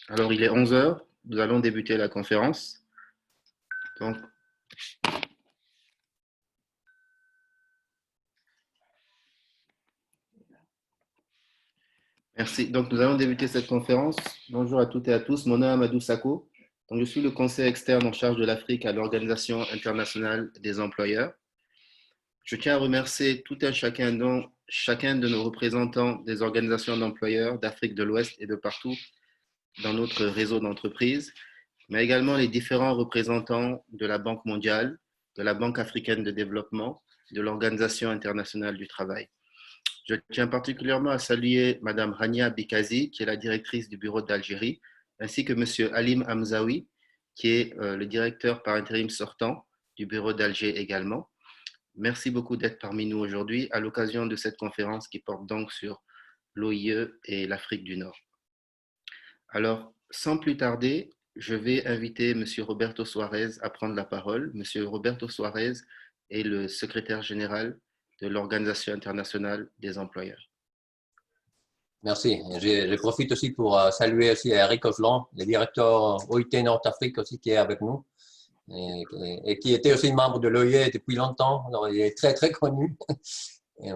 Alors, il est 11 heures. Nous allons débuter la conférence. Donc, merci. Donc, nous allons débuter cette conférence. Bonjour à toutes et à tous. Mon nom est Amadou Sako. Donc, je suis le conseiller externe en charge de l'Afrique à l'Organisation internationale des employeurs. Je tiens à remercier tout un chacun de nos représentants des organisations d'employeurs d'Afrique de l'Ouest et de partout dans notre réseau d'entreprises, mais également les différents représentants de la Banque mondiale, de la Banque africaine de développement, de l'Organisation internationale du travail. Je tiens particulièrement à saluer Madame Rania Bikazi, qui est la directrice du bureau d'Algérie, ainsi que Monsieur Halim Hamzaoui, qui est le directeur par intérim sortant du bureau d'Alger également. Merci beaucoup d'être parmi nous aujourd'hui à l'occasion de cette conférence qui porte donc sur l'OIE et l'Afrique du Nord. Alors, sans plus tarder, je vais inviter M. Roberto Suarez à prendre la parole. M. Roberto Suarez est le secrétaire général de l'Organisation internationale des employeurs. Merci. Je profite aussi pour saluer aussi Eric Oslan, le directeur OIT Nord-Afrique aussi qui est avec nous et qui était aussi membre de l'OIE depuis longtemps. Alors, il est très connu et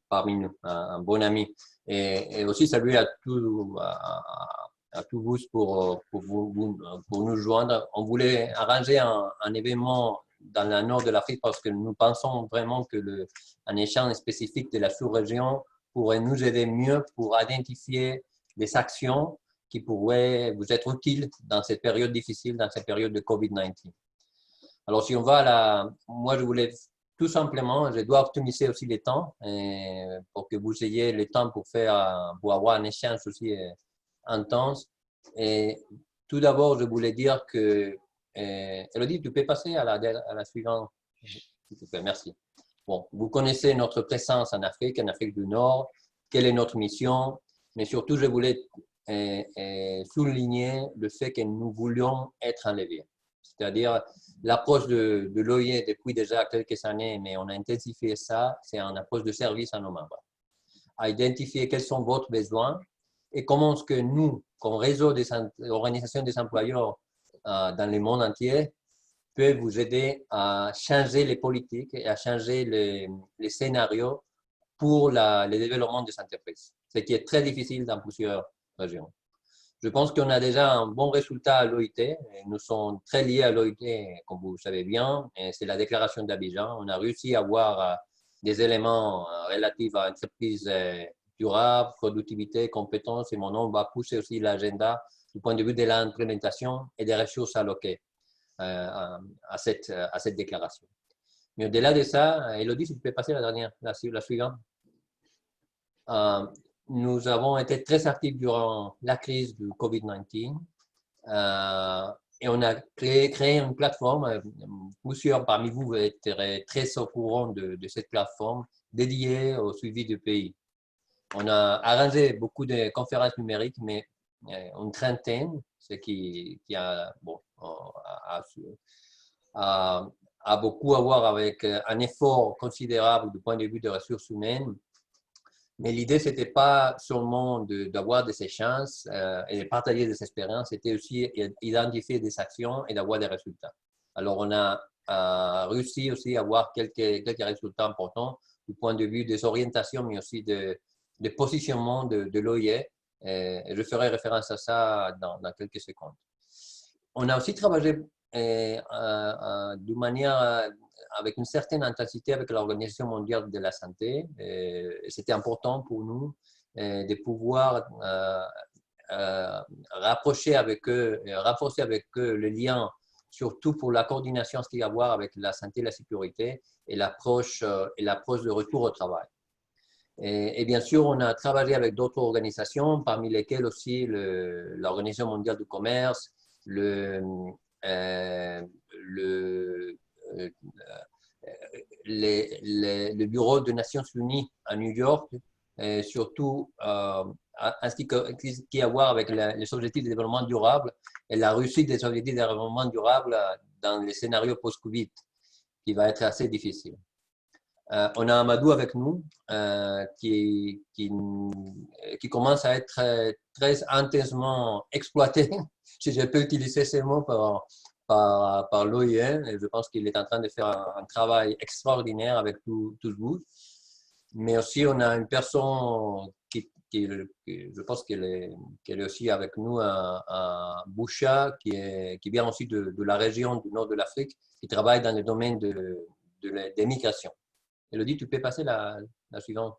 parmi nous, un bon ami. Et aussi saluer à tous vous pour nous joindre. On voulait arranger un événement dans le nord de l'Afrique parce que nous pensons vraiment que un échange spécifique de la sous-région pourrait nous aider mieux pour identifier des actions qui pourraient vous être utiles dans cette période difficile, dans cette période de COVID-19. Alors, si on va moi, je voulais tout simplement, je dois optimiser aussi les temps pour que vous ayez le temps pour avoir un échange aussi intense. Et tout d'abord, je voulais dire que, Elodie, tu peux passer à la suivante, s'il te plaît, merci. Bon, vous connaissez notre présence en Afrique du Nord, quelle est notre mission, mais surtout, je voulais souligner le fait que nous voulions être un levier. C'est-à-dire, l'approche de l'OIE depuis déjà quelques années, mais on a intensifié ça, c'est une approche de service à nos membres. À identifier quels sont vos besoins et comment est-ce que nous, comme réseau des organisations des employeurs dans le monde entier, peut vous aider à changer les politiques et à changer les scénarios pour le développement des entreprises, ce qui est très difficile dans plusieurs régions. Je pense qu'on a déjà un bon résultat à l'OIT. Nous sommes très liés à l'OIT, comme vous le savez bien. C'est la déclaration d'Abidjan. On a réussi à avoir des éléments relatifs à l'entreprise durable, productivité, compétences. Et maintenant, on va pousser aussi l'agenda du point de vue de l'implémentation et des ressources alloquées à cette déclaration. Mais au-delà de ça, Elodie, si tu peux passer la suivante. Nous avons été très actifs durant la crise du COVID-19 et on a créé une plateforme. Plusieurs parmi vous êtes très au courant de cette plateforme dédiée au suivi du pays. On a arrangé beaucoup de conférences numériques, mais une trentaine, ce qui a beaucoup à voir avec un effort considérable du point de vue des ressources humaines. Mais l'idée, ce n'était pas seulement d'avoir des échanges et de partager des expériences, c'était aussi d'identifier des actions et d'avoir des résultats. Alors, on a réussi aussi à avoir quelques résultats importants du point de vue des orientations, mais aussi de positionnement de l'OIE. Je ferai référence à ça dans quelques secondes. On a aussi travaillé de manière avec une certaine intensité avec l'Organisation mondiale de la santé. C'était important pour nous de pouvoir rapprocher avec eux, renforcer avec eux le lien, surtout pour la coordination ce qu'il y a à voir avec la santé et la sécurité et l'approche de retour au travail. Et bien sûr, on a travaillé avec d'autres organisations, parmi lesquelles aussi l'Organisation mondiale du commerce, le Bureau des Nations Unies à New York, et surtout ainsi qui a à voir avec les objectifs de développement durable et la réussite des objectifs de développement durable dans les scénarios post-Covid, qui va être assez difficile. On a Amadou avec nous qui commence à être très intensément exploité, si je peux utiliser ces mots, par l'OIM. Et je pense qu'il est en train de faire un travail extraordinaire avec tout ce groupe. Mais aussi, on a une personne je pense qu'elle est aussi avec nous à Boucha, qui vient aussi de la région du nord de l'Afrique, qui travaille dans le domaine des migrations. Elodie, tu peux passer la suivante.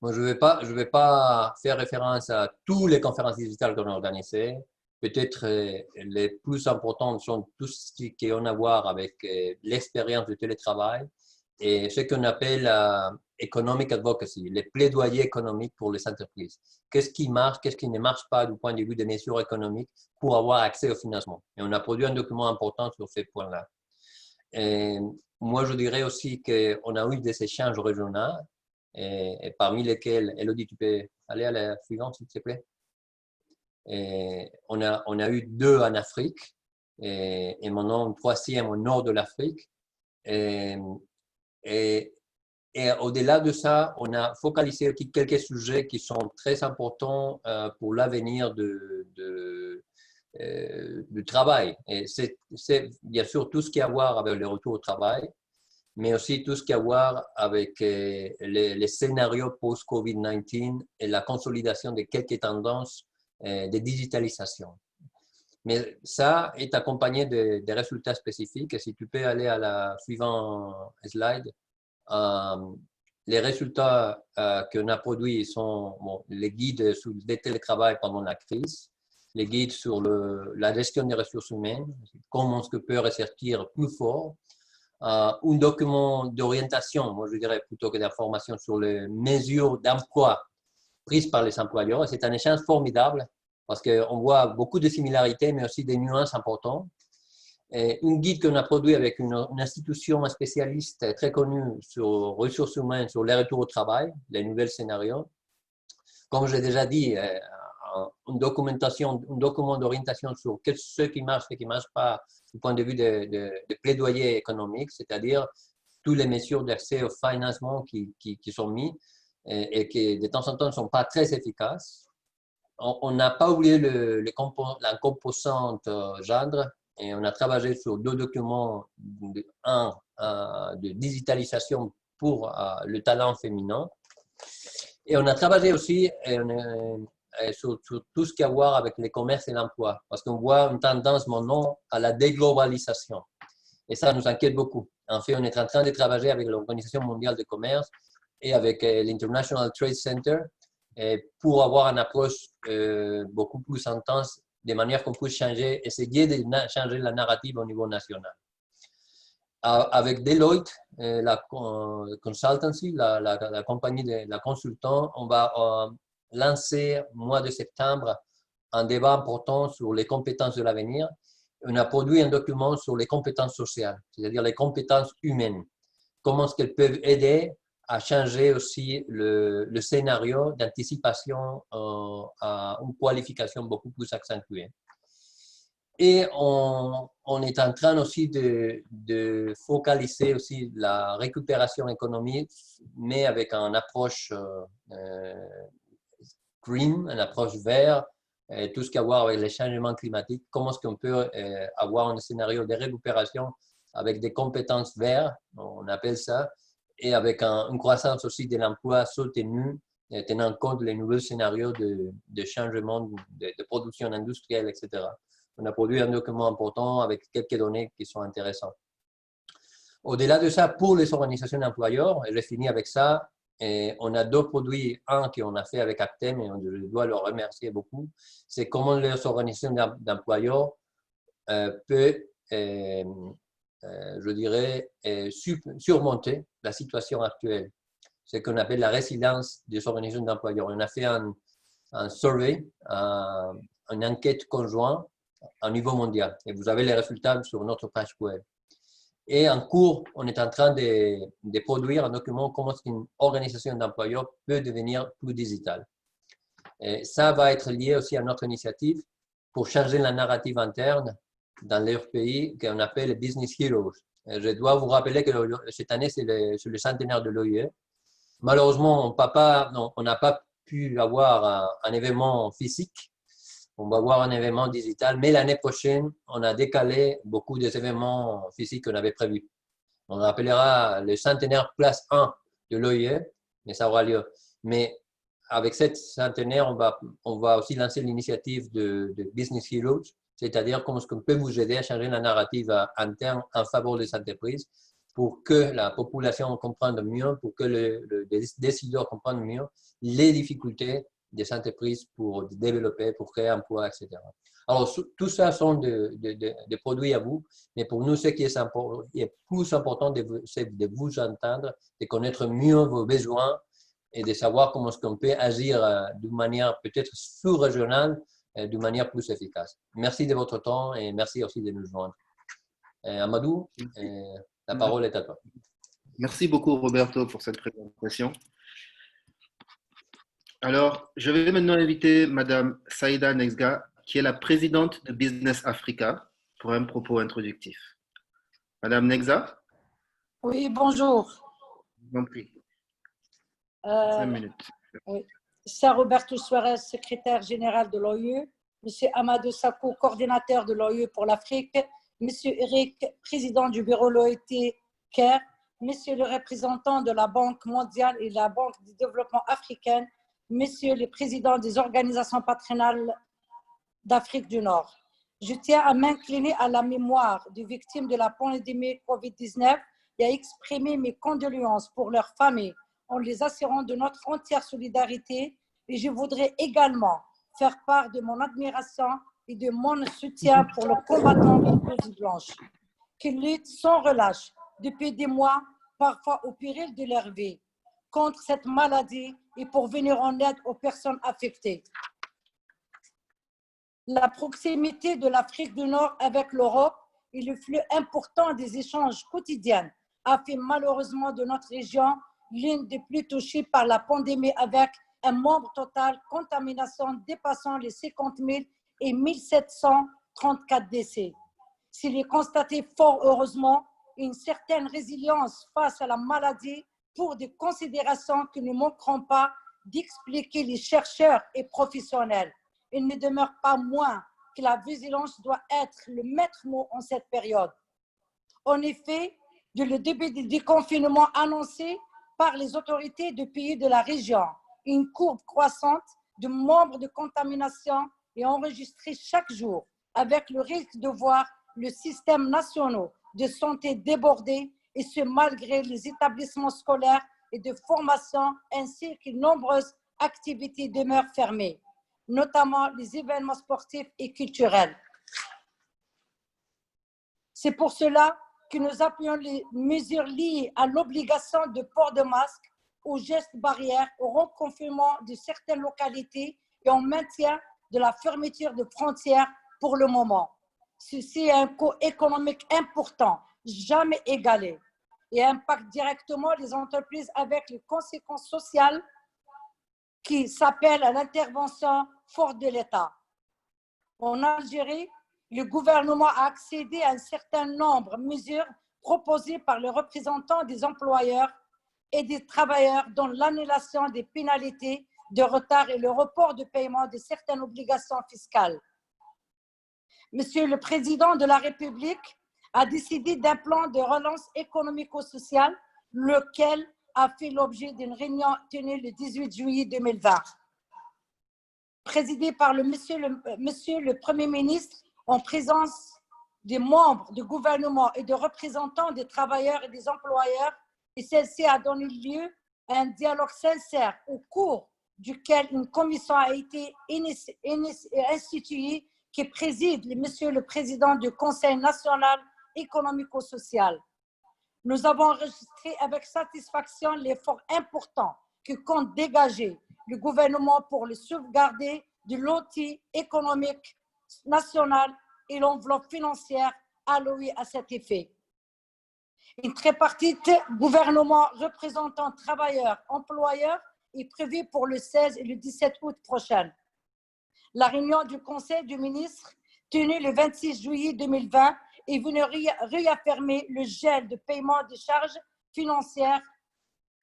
Moi, je ne vais pas faire référence à toutes les conférences digitales qu'on a organisées. Peut-être les plus importantes sont tout ce qui a à voir avec l'expérience du télétravail et ce qu'on appelle economic advocacy, les plaidoyers économiques pour les entreprises. Qu'est-ce qui marche, qu'est-ce qui ne marche pas du point de vue des mesures économiques pour avoir accès au financement. Et on a produit un document important sur ces points-là. Moi, je dirais aussi qu'on a eu des échanges régionaux, et parmi lesquels, Elodie, tu peux aller à la suivante, s'il te plaît. On a eu 2 en Afrique, et maintenant un 3e au nord de l'Afrique. Et au-delà de ça, on a focalisé quelques sujets qui sont très importants pour l'avenir du travail. Et c'est bien sûr tout ce qui a à voir avec le retour au travail, mais aussi tout ce qui a à voir avec les scénarios post-COVID-19 et la consolidation de quelques tendances de digitalisation. Mais ça est accompagné de résultats spécifiques. Et si tu peux aller à la suivante slide, les résultats qu'on a produits sont les guides sur le télétravail pendant la crise, les guides sur la gestion des ressources humaines, comment on peut ressortir plus fort, un document d'orientation, moi je dirais plutôt que d'information sur les mesures d'emploi prises par les employeurs. C'est un échange formidable parce qu'on voit beaucoup de similarités, mais aussi des nuances importantes. Et un guide qu'on a produit avec une institution spécialiste très connue sur ressources humaines, sur les retours au travail, les nouveaux scénarios. Comme j'ai déjà dit, une documentation, un document d'orientation sur ce qui marche et ce qui ne marche pas du point de vue de plaidoyer économique, c'est-à-dire toutes les mesures d'accès au financement qui sont mises et qui de temps en temps ne sont pas très efficaces. On n'a pas oublié la composante gendre et on a travaillé sur 2 documents, un de digitalisation pour le talent féminin et on a travaillé aussi sur tout ce qui a à voir avec les commerces et l'emploi, parce qu'on voit une tendance maintenant à la déglobalisation. Et ça nous inquiète beaucoup. En fait, on est en train de travailler avec l'Organisation mondiale du commerce et avec l'International Trade Center pour avoir une approche beaucoup plus intense, de manière qu'on puisse essayer de changer la narrative au niveau national. Avec Deloitte, la consultancy, la compagnie de la consultant, on va lancer au mois de septembre un débat important sur les compétences de l'avenir. On a produit un document sur les compétences sociales, c'est-à-dire les compétences humaines. Comment est-ce qu'elles peuvent aider à changer aussi le scénario d'anticipation à une qualification beaucoup plus accentuée. Et on est en train aussi de focaliser aussi la récupération économique, mais avec une approche green, une approche verte, tout ce qui a à voir avec les changements climatiques. Comment est-ce qu'on peut avoir un scénario de récupération avec des compétences vertes, on appelle ça, et avec une croissance aussi de l'emploi soutenu, tenant compte des nouveaux scénarios de changement de production industrielle, etc. On a produit un document important avec quelques données qui sont intéressantes. Au-delà de ça, pour les organisations d'employeurs, et je finis avec ça, on a 2 produits. Un qu'on a fait avec Actem, et je dois leur remercier beaucoup, c'est comment les organisations d'employeurs peuvent, je dirais, surmonter la situation actuelle. Ce qu'on appelle la résilience des organisations d'employeurs. On a fait un survey, une enquête conjointe à niveau mondial. Et vous avez les résultats sur notre page web. Et en cours, on est en train de produire un document comment une organisation d'employeurs peut devenir plus digitale. Et ça va être lié aussi à notre initiative pour changer la narrative interne dans leur pays qu'on appelle Business Heroes. Je dois vous rappeler que cette année, c'est le centenaire de l'OIE. Malheureusement, on n'a pas pu avoir un événement physique. On va avoir un événement digital, mais l'année prochaine, on a décalé beaucoup des événements physiques qu'on avait prévus. On appellera le centenaire place 1 de l'OIE, mais ça aura lieu. Mais avec cette centenaire, on va aussi lancer l'initiative de Business Heroes, c'est-à-dire comment est-ce qu'on peut vous aider à changer la narrative interne en faveur des entreprises pour que la population comprenne mieux, pour que les décideurs comprennent mieux les difficultés des entreprises pour développer, pour créer emploi, etc. Alors, tout ça sont des produits à vous, mais pour nous, ce qui est plus important, c'est de vous entendre, de connaître mieux vos besoins et de savoir comment est-ce qu'on peut agir d'une manière peut-être sous-régionale, d'une manière plus efficace. Merci de votre temps et merci aussi de nous joindre. Amadou, la parole est à toi. Merci beaucoup, Roberto, pour cette présentation. Alors, je vais maintenant inviter Madame Saïda Nexga, qui est la présidente de Business Africa, pour un propos introductif. Madame Nexga? Oui, bonjour. Je vous en prie. 5 minutes. Oui. Cher Roberto Suarez, secrétaire général de l'OIE, Monsieur Amadou Sakho, coordinateur de l'OIE pour l'Afrique, Monsieur Eric, président du bureau l'OIT CARE, Monsieur le représentant de la Banque mondiale et de la Banque du développement africaine, Messieurs les présidents des organisations patronales d'Afrique du Nord. Je tiens à m'incliner à la mémoire des victimes de la pandémie COVID-19 et à exprimer mes condoléances pour leurs familles en les assurant de notre entière solidarité, et je voudrais également faire part de mon admiration et de mon soutien pour le combattant de blouse blanche qui luttent sans relâche depuis des mois, parfois au péril de leur vie, contre cette maladie et pour venir en aide aux personnes affectées. La proximité de l'Afrique du Nord avec l'Europe et le flux important des échanges quotidiens a fait malheureusement de notre région l'une des plus touchées par la pandémie, avec un nombre total de contaminations dépassant les 50 000 et 1 734 décès. S'il est constaté fort heureusement une certaine résilience face à la maladie pour des considérations que ne manqueront pas d'expliquer les chercheurs et professionnels, il ne demeure pas moins que la vigilance doit être le maître mot en cette période. En effet, dès le début du déconfinement annoncé par les autorités des pays de la région, une courbe croissante de nombres de contamination est enregistrée chaque jour, avec le risque de voir le système national de santé débordé, et ce malgré les établissements scolaires et de formation ainsi que nombreuses activités demeurent fermées, notamment les événements sportifs et culturels. C'est pour cela que nous appuyons les mesures liées à l'obligation de port de masque, aux gestes barrières, au reconfinement de certaines localités et au maintien de la fermeture de frontières pour le moment. Ceci a un coût économique important, jamais égalé, et impacte directement les entreprises avec les conséquences sociales qui s'appellent à l'intervention forte de l'État. En Algérie, le gouvernement a accédé à un certain nombre de mesures proposées par les représentants des employeurs et des travailleurs, dont l'annulation des pénalités de retard et le report de paiement de certaines obligations fiscales. Monsieur le Président de la République a décidé d'un plan de relance économico-sociale, lequel a fait l'objet d'une réunion tenue le 18 juillet 2020. Présidée par monsieur le Premier ministre, en présence des membres du gouvernement et de représentants des travailleurs et des employeurs, et celle-ci a donné lieu à un dialogue sincère au cours duquel une commission a été instituée qui préside Monsieur le Président du Conseil national économico-social. Nous avons enregistré avec satisfaction l'effort important que compte dégager le gouvernement pour le sauvegarder de l'outil économique national et l'enveloppe financière allouée à cet effet. Une tripartite gouvernement représentant travailleurs, employeurs est prévue pour le 16 et le 17 août prochain. La réunion du Conseil des ministres tenue le 26 juillet 2020 est venu réaffirmer le gel de paiement des charges financières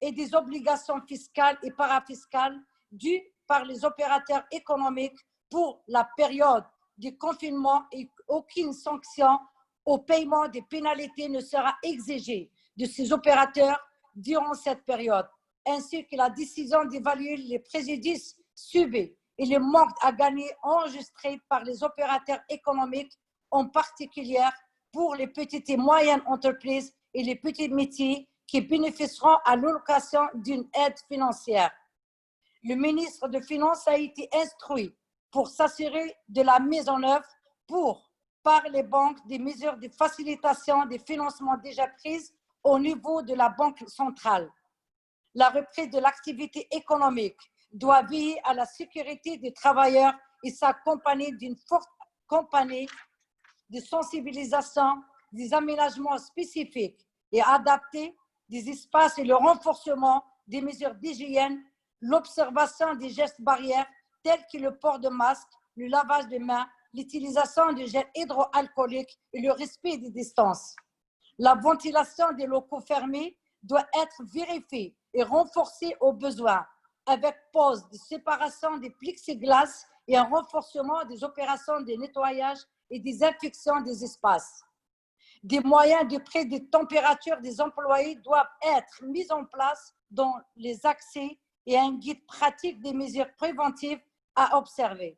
et des obligations fiscales et parafiscales dues par les opérateurs économiques pour la période du confinement et aucune sanction au paiement des pénalités ne sera exigée de ces opérateurs durant cette période, ainsi que la décision d'évaluer les préjudices subis et le manque à gagner enregistré par les opérateurs économiques, en particulier pour les petites et moyennes entreprises et les petits métiers qui bénéficieront à l'allocation d'une aide financière. Le ministre des Finances a été instruit pour s'assurer de la mise en œuvre par les banques des mesures de facilitation des financements déjà prises au niveau de la Banque centrale. La reprise de l'activité économique doit veiller à la sécurité des travailleurs et s'accompagner d'une forte campagne de sensibilisation, des aménagements spécifiques et adaptés des espaces et le renforcement des mesures d'hygiène, l'observation des gestes barrières tels que le port de masque, le lavage des mains, l'utilisation de gel hydroalcoolique et le respect des distances. La ventilation des locaux fermés doit être vérifiée et renforcée au besoin, avec pose de séparation des plexiglas et un renforcement des opérations de nettoyage et désinfection des espaces. Des moyens de prise de température des employés doivent être mis en place dans les accès et un guide pratique des mesures préventives à observer.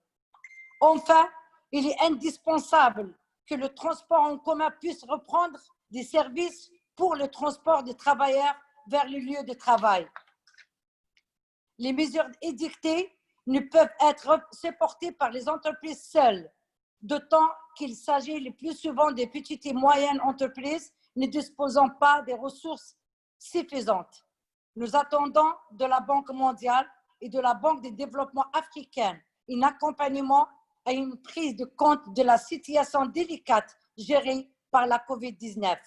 Enfin, il est indispensable que le transport en commun puisse reprendre des services pour le transport des travailleurs vers le lieu de travail. Les mesures édictées ne peuvent être supportées par les entreprises seules, d'autant qu'il s'agit le plus souvent des petites et moyennes entreprises ne disposant pas des ressources suffisantes. Nous attendons de la Banque mondiale et de la Banque de développement africaine un accompagnement à une prise de compte de la situation délicate gérée par la COVID-19.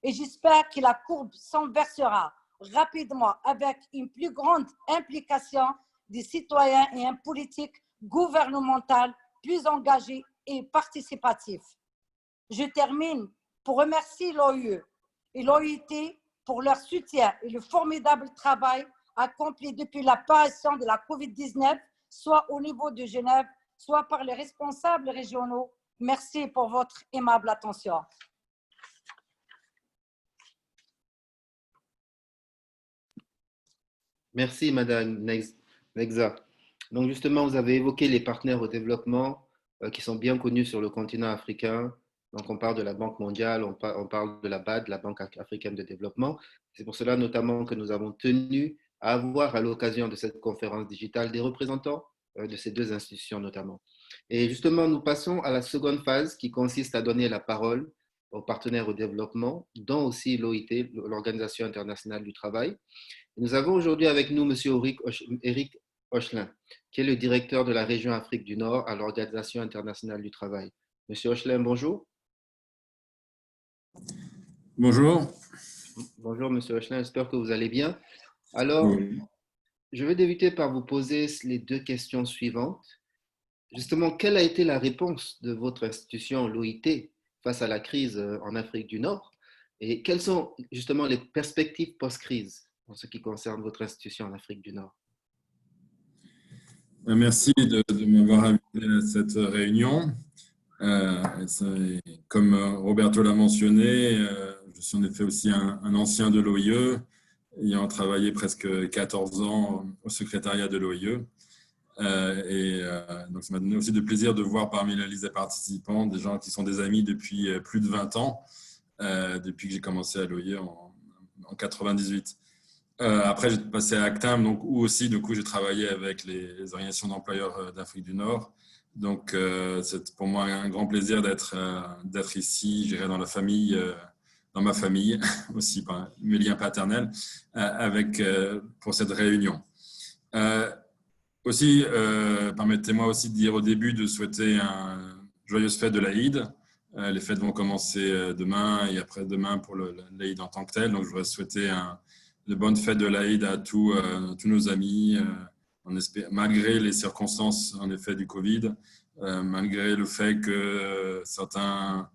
Et j'espère que la courbe s'inversera rapidement avec une plus grande implication des citoyens et une politique gouvernementale plus engagée et participative. Je termine pour remercier l'OIE et l'OIT pour leur soutien et le formidable travail accompli depuis l'apparition de la COVID-19, soit au niveau de Genève, soit par les responsables régionaux. Merci pour votre aimable attention. Merci, Madame Nexa. Donc, justement, vous avez évoqué les partenaires au développement qui sont bien connus sur le continent africain. Donc, on parle de la Banque mondiale, on parle de la BAD, la Banque africaine de développement. C'est pour cela notamment que nous avons tenu à avoir à l'occasion de cette conférence digitale des représentants de ces deux institutions notamment. Et justement, nous passons à la seconde phase qui consiste à donner la parole aux partenaires au développement, dont aussi l'OIT, l'Organisation internationale du travail. Nous avons aujourd'hui avec nous M. Éric Ochelin, qui est le directeur de la région Afrique du Nord à l'Organisation internationale du travail. Monsieur Ochelin, bonjour. Bonjour. Bonjour, Monsieur Ochelin, j'espère que vous allez bien. Alors, je vais débuter par vous poser les deux questions suivantes. Justement, quelle a été la réponse de votre institution, l'OIT, face à la crise en Afrique du Nord? Et quelles sont justement les perspectives post-crise en ce qui concerne votre institution en Afrique du Nord? Merci de m'avoir invité à cette réunion. Comme Roberto l'a mentionné, je suis en effet aussi un ancien de l'OIE, ayant travaillé presque 14 ans au secrétariat de l'OIE. Donc, ça m'a donné aussi de plaisir de voir parmi la liste des participants des gens qui sont des amis depuis plus de 20 ans, depuis que j'ai commencé à l'OIE en 98. Après, j'ai passé à Actim, donc, où aussi, du coup, j'ai travaillé avec les organisations d'employeurs d'Afrique du Nord. Donc, c'est pour moi un grand plaisir d'être ici, je dirais, dans ma famille, aussi par mes liens paternels, pour cette réunion. Aussi, permettez-moi aussi de dire au début de souhaiter un joyeuse fête de l'Aïd. Les fêtes vont commencer demain et après-demain pour l'Aïd en tant que tel. Donc, je voudrais souhaiter de bonnes fêtes de l'Aïd à tous nos amis, malgré les circonstances en effet du Covid, malgré le fait que certains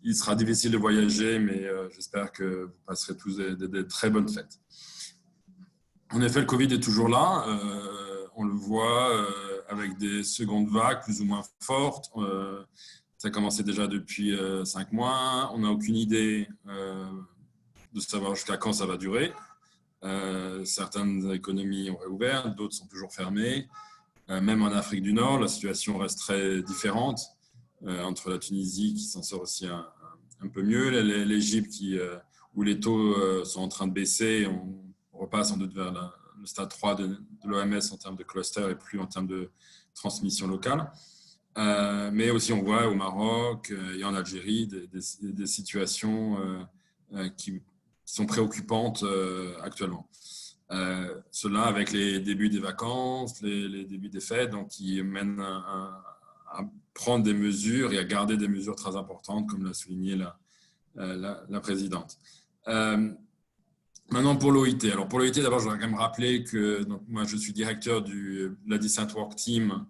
il sera difficile de voyager, mais j'espère que vous passerez tous des très bonnes fêtes. En effet, le Covid est toujours là. On le voit avec des secondes vagues plus ou moins fortes. Ça a commencé déjà depuis 5 mois. On n'a aucune idée de savoir jusqu'à quand ça va durer. Certaines économies ont réouvert, d'autres sont toujours fermées. Même en Afrique du Nord, la situation reste très différente entre la Tunisie qui s'en sort aussi un peu mieux, l'Égypte où les taux sont en train de baisser. On repasse en doute vers le stade 3 de l'OMS en termes de cluster et plus en termes de transmission locale. Mais aussi, on voit au Maroc et en Algérie des situations qui sont préoccupantes actuellement. Cela avec les débuts des vacances, les débuts des fêtes, donc qui mènent à prendre des mesures et à garder des mesures très importantes, comme l'a souligné la présidente. Maintenant, pour l'OIT. Alors, pour l'OIT, d'abord, je voudrais quand même rappeler que moi, je suis directeur de la Decent Work Team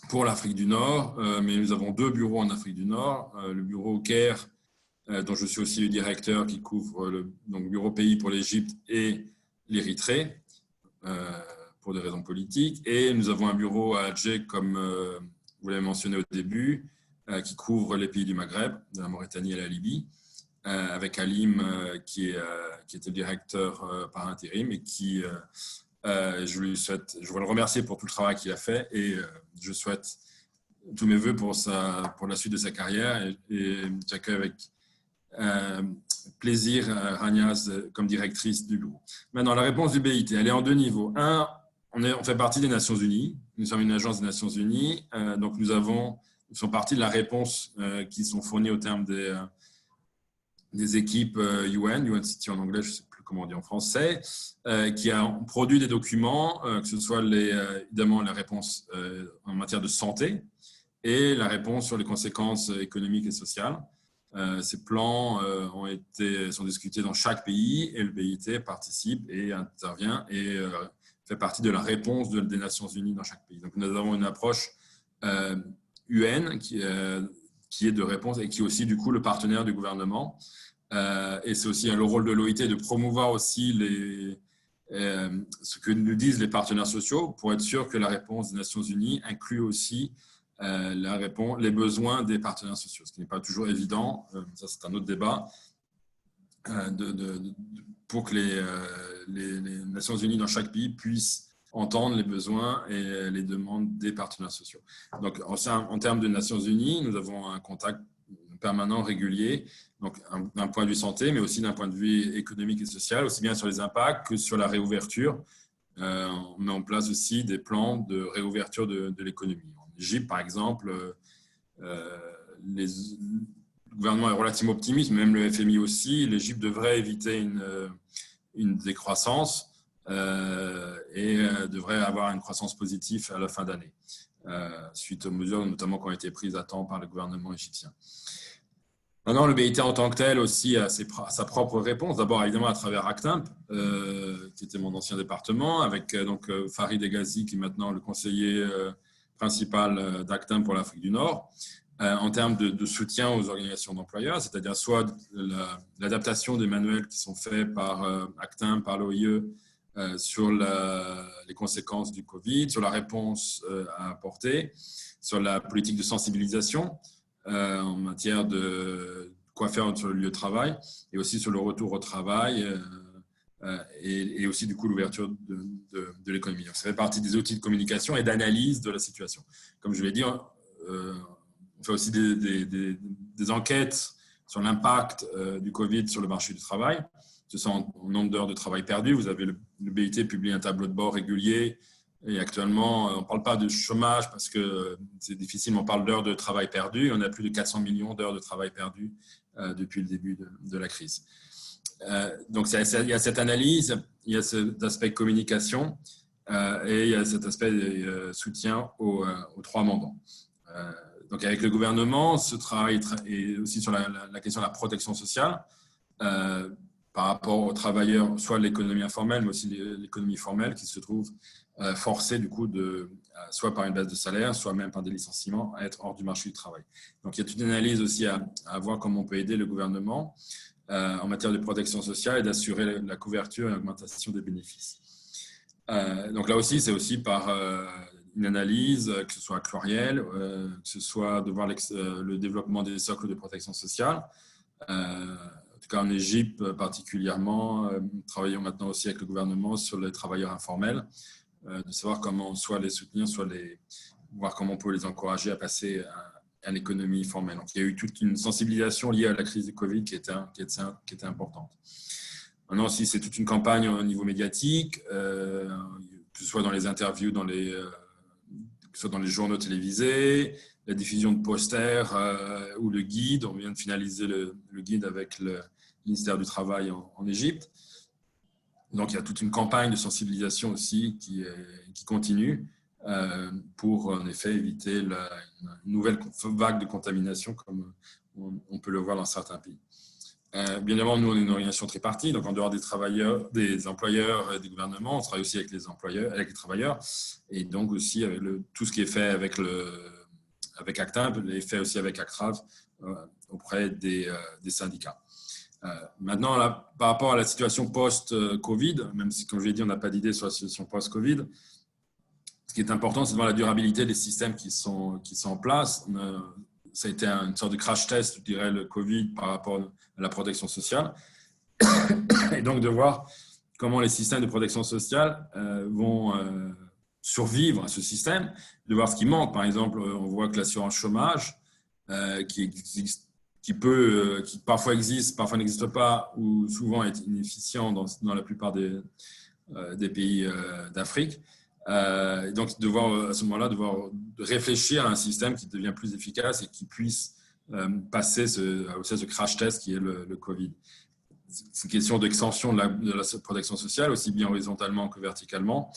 pour l'Afrique du Nord, mais nous avons 2 bureaux en Afrique du Nord. Le bureau au Caire, dont je suis aussi le directeur, qui couvre le bureau pays pour l'Égypte et l'Érythrée, pour des raisons politiques. Et nous avons un bureau à Alger, comme vous l'avez mentionné au début, qui couvre les pays du Maghreb, de la Mauritanie et la Libye, avec Alim, qui était le directeur par intérim et qui, je veux le remercier pour tout le travail qu'il a fait et je souhaite tous mes voeux pour la suite de sa carrière et j'accueille avec plaisir Raniaz comme directrice du bureau. Maintenant, la réponse du BIT, elle est en 2 niveaux. Un, on fait partie des Nations Unies. Nous sommes une agence des Nations Unies. Donc, nous faisons partie de la réponse qui sont fournies au terme des équipes UN City en anglais, je ne sais plus comment on dit en français, qui a produit des documents, que ce soit évidemment la réponse en matière de santé et la réponse sur les conséquences économiques et sociales. Ces plans sont discutés dans chaque pays et le BIT participe et intervient et fait partie de la réponse des Nations Unies dans chaque pays. Donc, nous avons une approche UN qui est de réponse et qui est aussi du coup le partenaire du gouvernement. Et c'est aussi le rôle de l'OIT de promouvoir aussi ce que nous disent les partenaires sociaux pour être sûr que la réponse des Nations Unies inclut aussi les besoins des partenaires sociaux, ce qui n'est pas toujours évident. Ça, c'est un autre débat pour que les Nations Unies dans chaque pays puissent entendre les besoins et les demandes des partenaires sociaux. Donc, en termes de Nations Unies, nous avons un contact permanent, régulier, donc d'un point de vue santé, mais aussi d'un point de vue économique et social, aussi bien sur les impacts que sur la réouverture. On met en place aussi des plans de réouverture de l'économie. En Égypte, par exemple, le gouvernement est relativement optimiste, même le FMI aussi. L'Égypte devrait éviter une décroissance et devrait avoir une croissance positive à la fin d'année, suite aux mesures notamment qui ont été prises à temps par le gouvernement égyptien. Maintenant, le BIT en tant que tel aussi a sa propre réponse. D'abord, évidemment, à travers Actimp, qui était mon ancien département, avec Farid Egazi, qui est maintenant le conseiller principal d'Actimp pour l'Afrique du Nord, en termes de soutien aux organisations d'employeurs, c'est-à-dire soit l'adaptation des manuels qui sont faits par Actimp, par l'OIE, sur les conséquences du Covid, sur la réponse à apporter, sur la politique de sensibilisation, en matière de quoi faire sur le lieu de travail et aussi sur le retour au travail et aussi du coup l'ouverture de l'économie. Donc, ça fait partie des outils de communication et d'analyse de la situation. Comme je l'ai dit, on fait aussi des enquêtes sur l'impact du Covid sur le marché du travail. Ce sont en nombre d'heures de travail perdues. Vous avez le BIT publie un tableau de bord régulier. Et actuellement, on ne parle pas de chômage parce que c'est difficile, mais on parle d'heures de travail perdues. On a plus de 400 millions d'heures de travail perdues depuis le début de la crise. Donc, il y a cette analyse, il y a cet aspect communication et il y a cet aspect soutien aux 3 mandants. Donc, avec le gouvernement, ce travail est aussi sur la question de la protection sociale par rapport aux travailleurs, soit de l'économie informelle, mais aussi l'économie formelle qui se trouve forcés du coup soit par une baisse de salaire, soit même par des licenciements, à être hors du marché du travail. Donc il y a toute une analyse aussi à voir comment on peut aider le gouvernement en matière de protection sociale et d'assurer la couverture et l'augmentation des bénéfices. Donc là aussi, c'est aussi par une analyse, que ce soit actuarielle, que ce soit de voir le développement des socles de protection sociale. En tout cas, en Égypte particulièrement, nous travaillons maintenant aussi avec le gouvernement sur les travailleurs informels, de savoir comment soit les soutenir, voir comment on peut les encourager à passer à l'économie formelle. Donc, il y a eu toute une sensibilisation liée à la crise du Covid qui était importante. Maintenant aussi, c'est toute une campagne au niveau médiatique, que ce soit dans les interviews, que ce soit dans les journaux télévisés, la diffusion de posters ou le guide. On vient de finaliser le guide avec le ministère du Travail en Égypte. Donc, il y a toute une campagne de sensibilisation aussi qui continue pour, en effet, éviter une nouvelle vague de contamination comme on peut le voir dans certains pays. Bien évidemment, nous, on est une organisation tripartite, donc en dehors des travailleurs, des employeurs et des gouvernements, on travaille aussi avec les employeurs, avec les travailleurs, et donc aussi avec tout ce qui est fait avec Actin, est fait aussi avec Actrave auprès des syndicats. Maintenant, là, par rapport à la situation post-Covid, même si, comme je l'ai dit, on n'a pas d'idée sur la situation post-Covid, ce qui est important, c'est de voir la durabilité des systèmes qui sont en place. Ça a été une sorte de crash test, je dirais, le Covid par rapport à la protection sociale. Et donc, de voir comment les systèmes de protection sociale vont survivre à ce système, de voir ce qui manque. Par exemple, on voit que l'assurance chômage, qui parfois existe, parfois n'existe pas, ou souvent est inefficient dans la plupart des pays d'Afrique. Donc, à ce moment-là, de réfléchir à un système qui devient plus efficace et qui puisse passer ce crash test qui est le Covid. C'est une question d'extension de la protection sociale, aussi bien horizontalement que verticalement,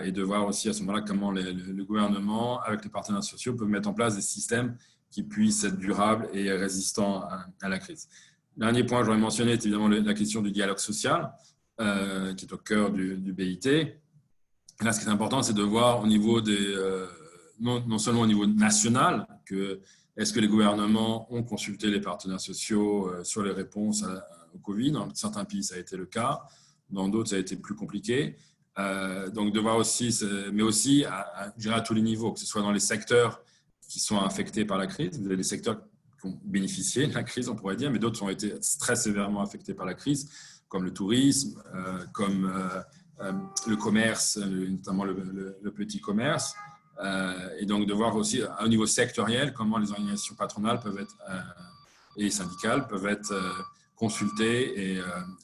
et de voir aussi à ce moment-là comment le gouvernement, avec les partenaires sociaux, peuvent mettre en place des systèmes qui puissent être durables et résistants à la crise. Dernier point que j'aurais mentionné est évidemment la question du dialogue social, qui est au cœur du BIT. Là, ce qui est important, c'est de voir au niveau non seulement au niveau national, est-ce que les gouvernements ont consulté les partenaires sociaux sur les réponses au Covid. Dans certains pays, ça a été le cas. Dans d'autres, ça a été plus compliqué. Donc, de voir aussi, mais aussi je dirais à tous les niveaux, que ce soit dans les secteurs qui sont affectés par la crise. Vous avez des secteurs qui ont bénéficié de la crise, on pourrait dire, mais d'autres ont été très sévèrement affectés par la crise, comme le tourisme, comme le commerce, notamment le petit commerce, et donc de voir aussi au niveau sectoriel comment les organisations patronales et syndicales peuvent être consultées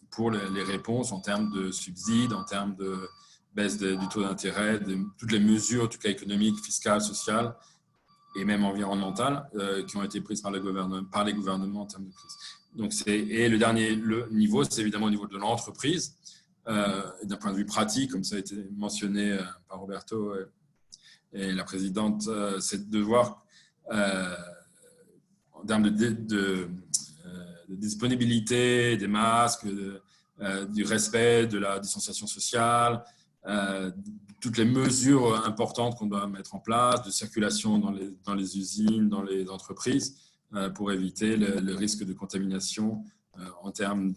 pour les réponses en termes de subsides, en termes de baisse du taux d'intérêt, toutes les mesures, en tout cas économiques, fiscales, sociales et même environnementales qui ont été prises par les gouvernements en termes de crise. Donc et le dernier niveau, c'est évidemment au niveau de l'entreprise. D'un point de vue pratique, comme ça a été mentionné par Roberto et la présidente, c'est de voir en termes de disponibilité des masques, du respect de la distanciation sociale, toutes les mesures importantes qu'on doit mettre en place, de circulation dans les usines, dans les entreprises, pour éviter le risque de contamination en termes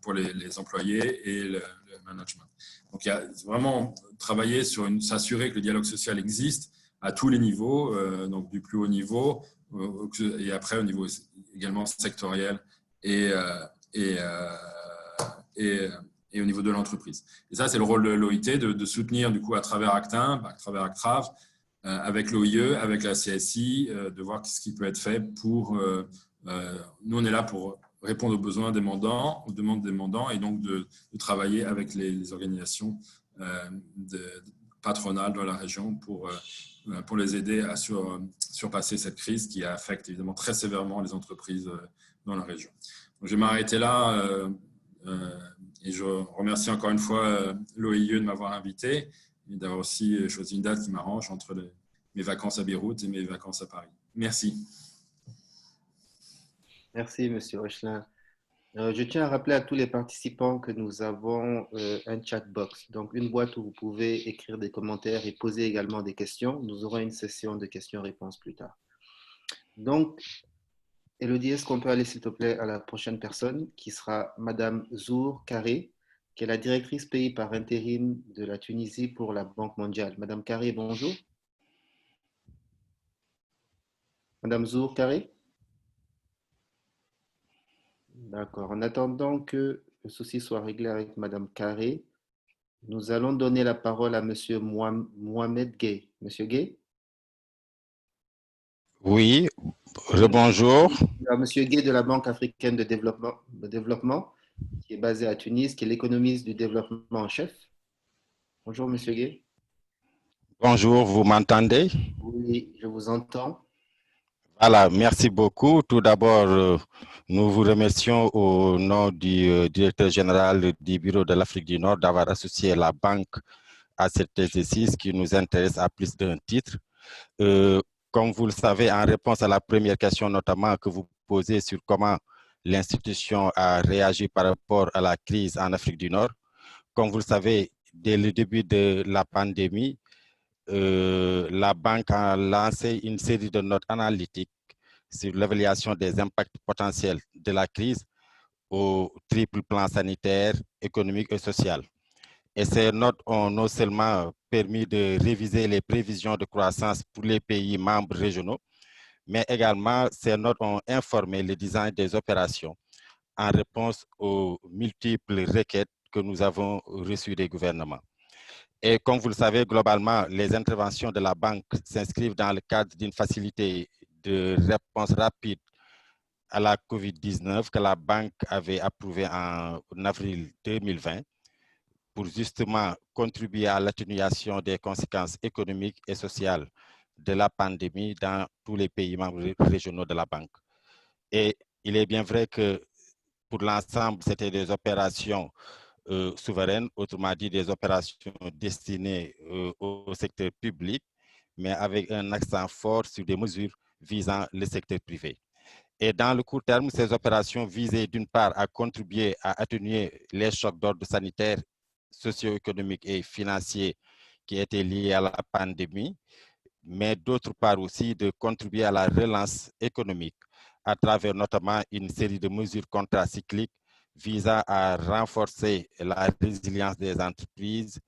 pour les employés et le management. Donc, il y a vraiment travailler s'assurer que le dialogue social existe à tous les niveaux, donc du plus haut niveau et après au niveau également sectoriel et au niveau de l'entreprise. Et ça, c'est le rôle de l'OIT de soutenir du coup à travers Actin, à travers Actrave, avec l'OIE, avec la CSI, de voir ce qui peut être fait pour… nous, on est là pour répondre aux besoins des mandants, aux demandes des mandants, et donc de travailler avec les organisations patronales dans la région pour les aider à surpasser cette crise qui affecte évidemment très sévèrement les entreprises dans la région. Donc, je vais m'arrêter là et je remercie encore une fois l'OIE de m'avoir invité et d'avoir aussi choisi une date qui m'arrange entre mes vacances à Beyrouth et mes vacances à Paris. Merci. Merci, Monsieur Rochelin. Je tiens à rappeler à tous les participants que nous avons un chat box, donc une boîte où vous pouvez écrire des commentaires et poser également des questions. Nous aurons une session de questions-réponses plus tard. Donc, Elodie, est-ce qu'on peut aller s'il te plaît à la prochaine personne qui sera Madame Zour Carré, qui est la directrice pays par intérim de la Tunisie pour la Banque mondiale. Madame Carré, bonjour. Madame Zour Carré? D'accord. En attendant que le souci soit réglé avec Madame Carré, nous allons donner la parole à Monsieur Mohamed Gay. Monsieur Gay? Oui, rebonjour. À Monsieur Gay de la Banque africaine de développement, qui est basée à Tunis, qui est l'économiste du développement en chef. Bonjour, Monsieur Gay. Bonjour, vous m'entendez? Oui, je vous entends. Voilà, merci beaucoup. Tout d'abord, nous vous remercions au nom du directeur général du Bureau de l'Afrique du Nord d'avoir associé la banque à cet exercice qui nous intéresse à plus d'un titre. Comme vous le savez, en réponse à la première question notamment que vous posez sur comment l'institution a réagi par rapport à la crise en Afrique du Nord, comme vous le savez, dès le début de la pandémie, la banque a lancé une série de notes analytiques sur l'évaluation des impacts potentiels de la crise au triple plan sanitaire, économique et social. Et ces notes ont non seulement permis de réviser les prévisions de croissance pour les pays membres régionaux, mais également ces notes ont informé le design des opérations en réponse aux multiples requêtes que nous avons reçues des gouvernements. Et comme vous le savez, globalement, les interventions de la banque s'inscrivent dans le cadre d'une facilité de réponse rapide à la COVID-19 que la banque avait approuvée en avril 2020 pour justement contribuer à l'atténuation des conséquences économiques et sociales de la pandémie dans tous les pays membres régionaux de la banque. Et il est bien vrai que pour l'ensemble, c'était des opérations souveraines, autrement dit des opérations destinées au secteur public, mais avec un accent fort sur des mesures visant le secteur privé. Et dans le court terme, ces opérations visaient d'une part à contribuer à atténuer les chocs d'ordre sanitaire, socio-économique et financier qui étaient liés à la pandémie, mais d'autre part aussi de contribuer à la relance économique à travers notamment une série de mesures contracycliques visant à renforcer la résilience des entreprises,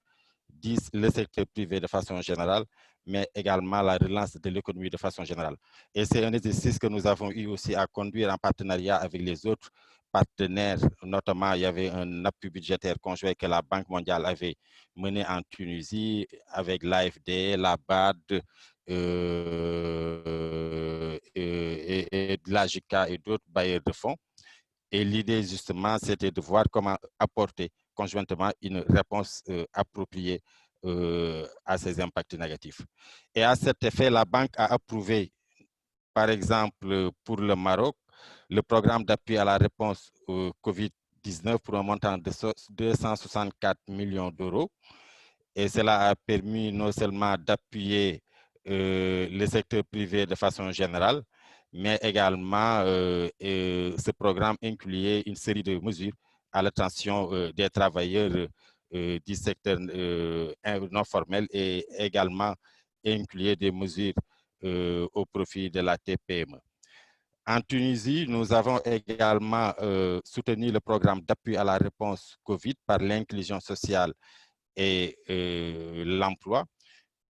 le secteur privé de façon générale, mais également la relance de l'économie de façon générale. Et c'est un exercice que nous avons eu aussi à conduire en partenariat avec les autres partenaires. Notamment, il y avait un appui budgétaire conjoint que la Banque mondiale avait mené en Tunisie avec l'AFD, la BAD, et de l'AGICA et d'autres bailleurs de fonds. Et l'idée, justement, c'était de voir comment apporter conjointement une réponse appropriée à ces impacts négatifs. Et à cet effet, la banque a approuvé, par exemple, pour le Maroc, le programme d'appui à la réponse au COVID-19 pour un montant de 264 millions d'euros. Et cela a permis non seulement d'appuyer le secteur privé de façon générale, mais également ce programme incluait une série de mesures à l'attention des travailleurs du secteur non formel et également incluait des mesures au profit de la TPME. En Tunisie, nous avons également soutenu le programme d'appui à la réponse COVID par l'inclusion sociale et l'emploi,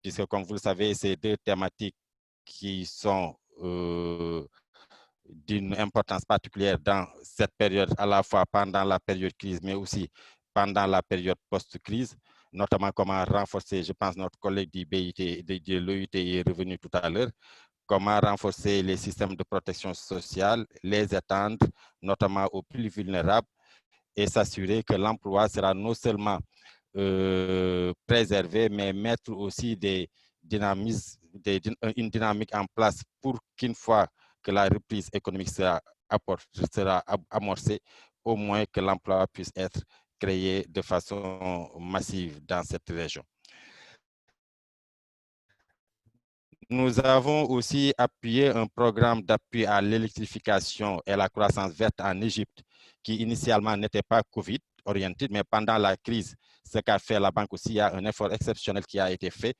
puisque comme vous le savez, c'est deux thématiques qui sont d'une importance particulière dans cette période, à la fois pendant la période crise, mais aussi pendant la période post-crise, notamment comment renforcer, je pense notre collègue du BIT, de l'OIT est revenu tout à l'heure, comment renforcer les systèmes de protection sociale, les étendre, notamment aux plus vulnérables, et s'assurer que l'emploi sera non seulement préservé, mais mettre aussi une dynamique en place pour qu'une fois que la reprise économique sera amorcée, au moins que l'emploi puisse être créé de façon massive dans cette région. Nous avons aussi appuyé un programme d'appui à l'électrification et la croissance verte en Égypte, qui initialement n'était pas Covid-orienté, mais pendant la crise, ce qu'a fait la banque aussi, il y a un effort exceptionnel qui a été fait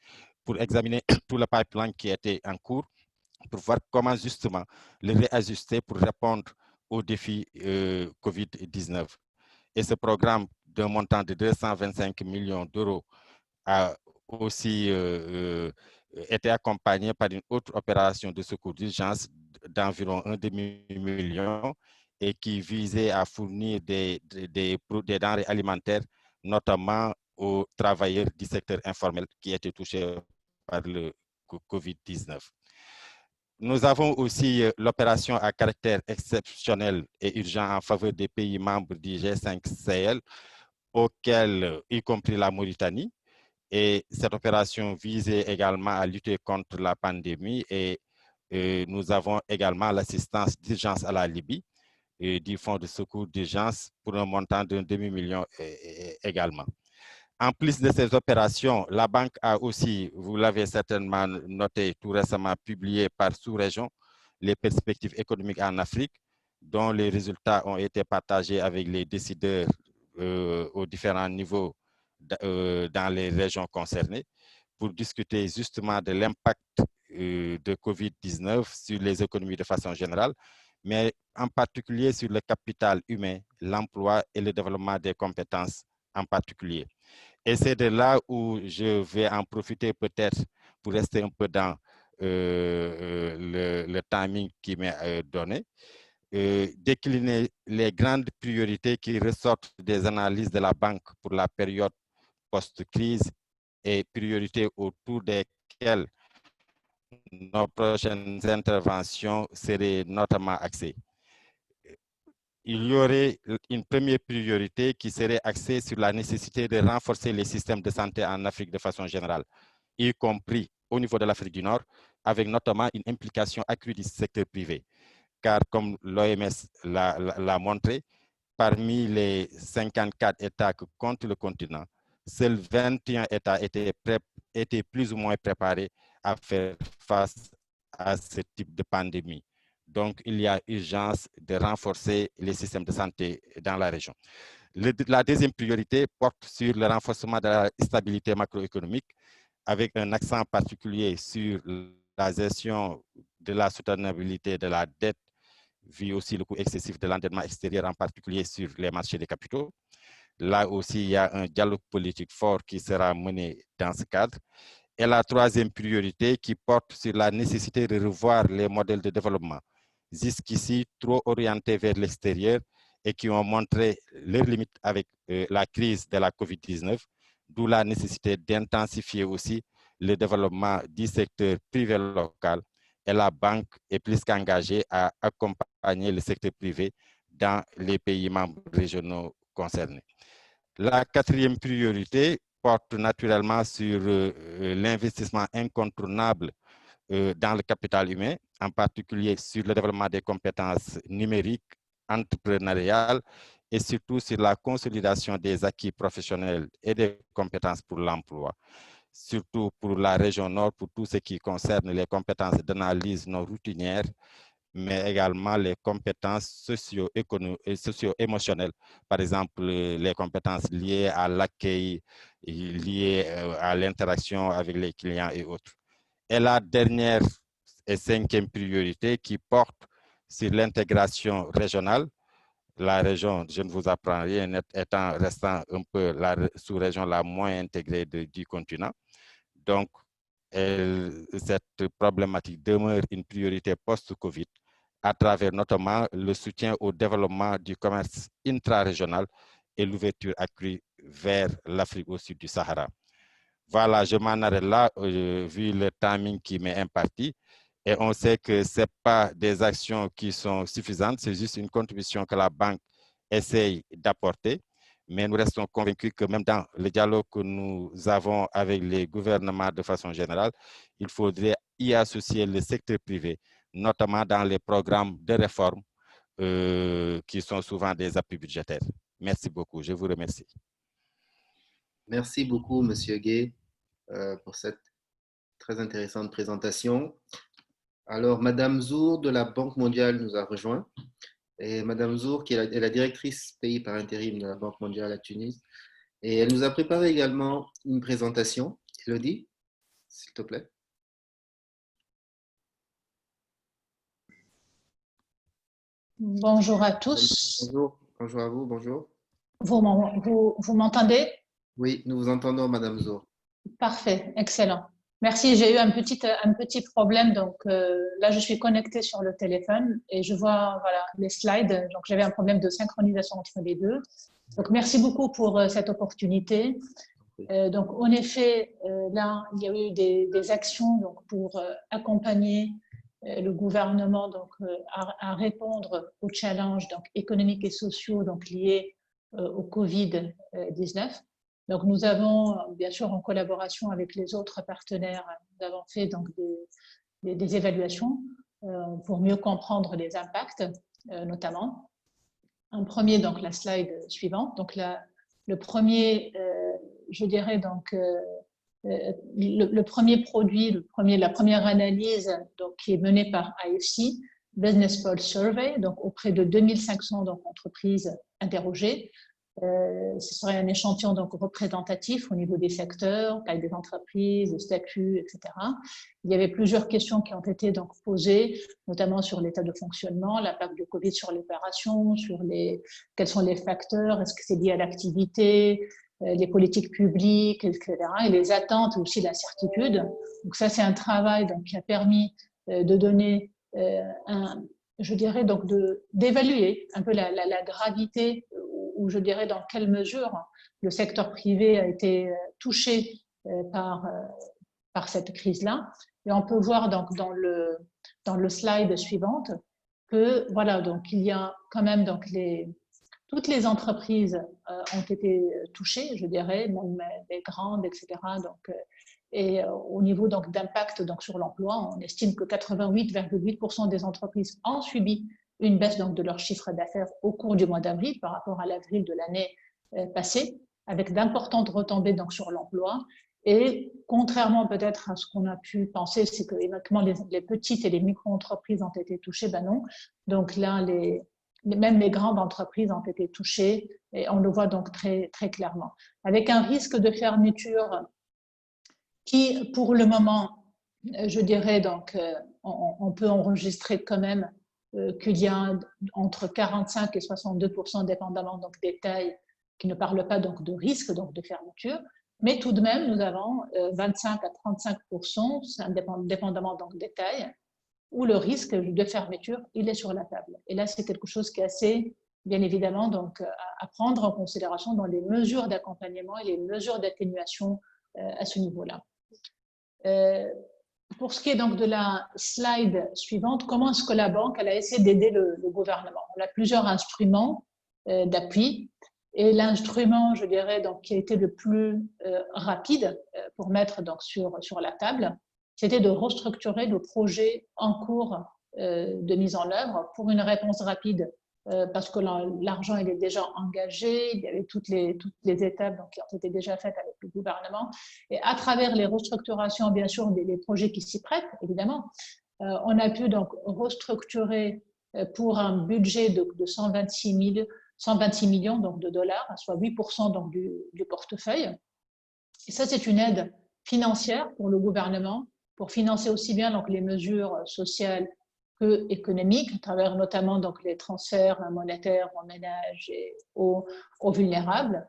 pour examiner tout le pipeline qui était en cours, pour voir comment justement le réajuster pour répondre aux défis Covid-19. Et ce programme d'un montant de 225 millions d'euros a aussi été accompagné par une autre opération de secours d'urgence d'environ 1,5 million et qui visait à fournir des denrées alimentaires, notamment aux travailleurs du secteur informel qui étaient touchés par le Covid-19. Nous avons aussi l'opération à caractère exceptionnel et urgent en faveur des pays membres du G5 Sahel, auxquels, y compris la Mauritanie. Et cette opération visait également à lutter contre la pandémie et nous avons également l'assistance d'urgence à la Libye et du fonds de secours d'urgence pour un montant d'un demi-million également. En plus de ces opérations, la banque a aussi, vous l'avez certainement noté tout récemment, publié par sous-région les perspectives économiques en Afrique, dont les résultats ont été partagés avec les décideurs aux différents niveaux dans les régions concernées pour discuter justement de l'impact de Covid-19 sur les économies de façon générale, mais en particulier sur le capital humain, l'emploi et le développement des compétences en particulier. Et c'est de là où je vais en profiter peut-être pour rester un peu dans le timing qui m'est donné, décliner les grandes priorités qui ressortent des analyses de la banque pour la période post-crise et priorités autour desquelles nos prochaines interventions seraient notamment axées. Il y aurait une première priorité qui serait axée sur la nécessité de renforcer les systèmes de santé en Afrique de façon générale, y compris au niveau de l'Afrique du Nord, avec notamment une implication accrue du secteur privé. Car comme l'OMS l'a montré, parmi les 54 États que compte le continent, seuls 21 États étaient plus ou moins préparés à faire face à ce type de pandémie. Donc, il y a urgence de renforcer les systèmes de santé dans la région. La deuxième priorité porte sur le renforcement de la stabilité macroéconomique, avec un accent particulier sur la gestion de la soutenabilité de la dette, vu aussi le coût excessif de l'endettement extérieur, en particulier sur les marchés des capitaux. Là aussi, il y a un dialogue politique fort qui sera mené dans ce cadre. Et la troisième priorité qui porte sur la nécessité de revoir les modèles de développement, jusqu'ici trop orientés vers l'extérieur et qui ont montré leurs limites avec la crise de la COVID-19, d'où la nécessité d'intensifier aussi le développement du secteur privé local. Et la banque est plus qu'engagée à accompagner le secteur privé dans les pays membres régionaux concernés. La quatrième priorité porte naturellement sur l'investissement incontournable dans le capital humain, en particulier sur le développement des compétences numériques, entrepreneuriales et surtout sur la consolidation des acquis professionnels et des compétences pour l'emploi, surtout pour la région nord, pour tout ce qui concerne les compétences d'analyse non routinières, mais également les compétences socio-émotionnelles, par exemple les compétences liées à l'accueil, liées à l'interaction avec les clients et autres. Et la dernière et cinquième priorité qui porte sur l'intégration régionale, la région, je ne vous apprends rien, restant un peu la sous-région la moins intégrée du continent. Donc, cette problématique demeure une priorité post-Covid à travers notamment le soutien au développement du commerce intra-régional et l'ouverture accrue vers l'Afrique au sud du Sahara. Voilà, je m'en arrête là, vu le timing qui m'est imparti. Et on sait que ce n'est pas des actions qui sont suffisantes, c'est juste une contribution que la banque essaye d'apporter. Mais nous restons convaincus que même dans le dialogue que nous avons avec les gouvernements de façon générale, il faudrait y associer le secteur privé, notamment dans les programmes de réforme qui sont souvent des appuis budgétaires. Merci beaucoup, je vous remercie. Merci beaucoup, Monsieur Gay, pour cette Très intéressante présentation. Alors, Madame Zour de la Banque mondiale nous a rejoint. Et Madame Zour, qui est la directrice pays par intérim de la Banque mondiale à Tunis. Et elle nous a préparé également une présentation. Elodie, s'il te plaît. Bonjour à tous. Bonjour, bonjour à vous, bonjour. Vous m'entendez? Oui, nous vous entendons, Madame Zour. Parfait, excellent. Merci, j'ai eu un petit problème, donc là je suis connectée sur le téléphone et je vois voilà, les slides, donc j'avais un problème de synchronisation entre les deux. Donc merci beaucoup pour cette opportunité. Donc en effet, là il y a eu des actions donc, pour accompagner le gouvernement donc, à répondre aux challenges donc, économiques et sociaux donc, liés au Covid-19. Donc, nous avons, bien sûr, en collaboration avec les autres partenaires, nous avons fait donc, des évaluations pour mieux comprendre les impacts, notamment. En premier, donc, la slide suivante. Donc, le premier, je dirais, donc, le premier produit, la première analyse donc, qui est menée par IFC, Business Pulse Survey, donc auprès de 2500 donc, entreprises interrogées. Ce serait un échantillon donc, représentatif au niveau des secteurs, taille des entreprises, le statut, etc. Il y avait plusieurs questions qui ont été donc, posées, notamment sur l'état de fonctionnement, l'impact du Covid sur l'opération, sur quels sont les facteurs, est-ce que c'est lié à l'activité, les politiques publiques, etc. Et les attentes, aussi l'incertitude. Donc ça, c'est un travail donc, qui a permis de donner je dirais donc d'évaluer un peu la gravité ou je dirais dans quelle mesure le secteur privé a été touché par cette crise-là. Et on peut voir donc dans le slide suivante que voilà donc il y a quand même donc toutes les entreprises ont été touchées, je dirais, même les grandes, etc. Donc, et au niveau donc d'impact donc sur l'emploi, on estime que 88,8% des entreprises ont subi une baisse donc de leur chiffre d'affaires au cours du mois d'avril par rapport à l'avril de l'année passée, avec d'importantes retombées donc sur l'emploi. Et contrairement peut-être à ce qu'on a pu penser, c'est que uniquement les petites et les micro-entreprises ont été touchées. Ben non. Donc là, même les grandes entreprises ont été touchées et on le voit donc très, très clairement. Avec un risque de fermeture qui, pour le moment, je dirais, donc, on peut enregistrer quand même qu'il y a entre 45 et 62%, dépendamment donc, des tailles, qui ne parlent pas donc, de risque donc, de fermeture. Mais tout de même, nous avons 25 à 35%, dépendamment donc, des tailles, où le risque de fermeture, il est sur la table. Et là, c'est quelque chose qui est assez, bien évidemment, donc, à prendre en considération dans les mesures d'accompagnement et les mesures d'atténuation à ce niveau-là. Pour ce qui est donc de la slide suivante, comment est-ce que la banque elle a essayé d'aider le gouvernement? On a plusieurs instruments d'appui et l'instrument, je dirais, donc, qui a été le plus rapide pour mettre donc, sur la table, c'était de restructurer le projet en cours de mise en œuvre pour une réponse rapide parce que l'argent il est déjà engagé, il y avait toutes les étapes donc, qui ont été déjà faites avec le gouvernement. Et à travers les restructurations, bien sûr, des projets qui s'y prêtent, évidemment, on a pu donc restructurer pour un budget de 126 millions donc, de dollars, soit 8% donc, du portefeuille. Et ça, c'est une aide financière pour le gouvernement, pour financer aussi bien donc, les mesures sociales que économiques, à travers notamment donc, les transferts monétaires aux ménages et aux vulnérables,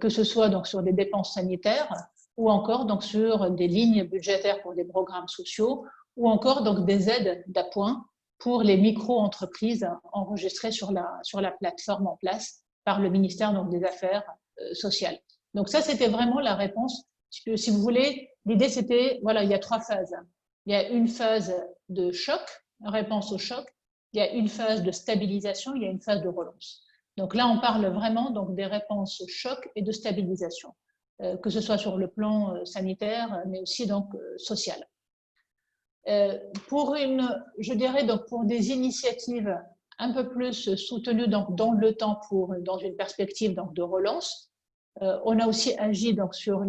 que ce soit donc, sur des dépenses sanitaires ou encore donc, sur des lignes budgétaires pour des programmes sociaux ou encore donc, des aides d'appoint pour les micro-entreprises enregistrées sur la plateforme en place par le ministère donc, des Affaires sociales. Donc ça, c'était vraiment la réponse. Si vous voulez, l'idée c'était, voilà, il y a 3 phases. Il y a une phase de choc, réponse au choc, il y a une phase de stabilisation, il y a une phase de relance. Donc là, on parle vraiment donc, des réponses choc et de stabilisation, que ce soit sur le plan sanitaire, mais aussi donc, social. Je dirais donc, pour des initiatives un peu plus soutenues donc, dans le temps, dans une perspective donc, de relance, on a aussi agi donc, sur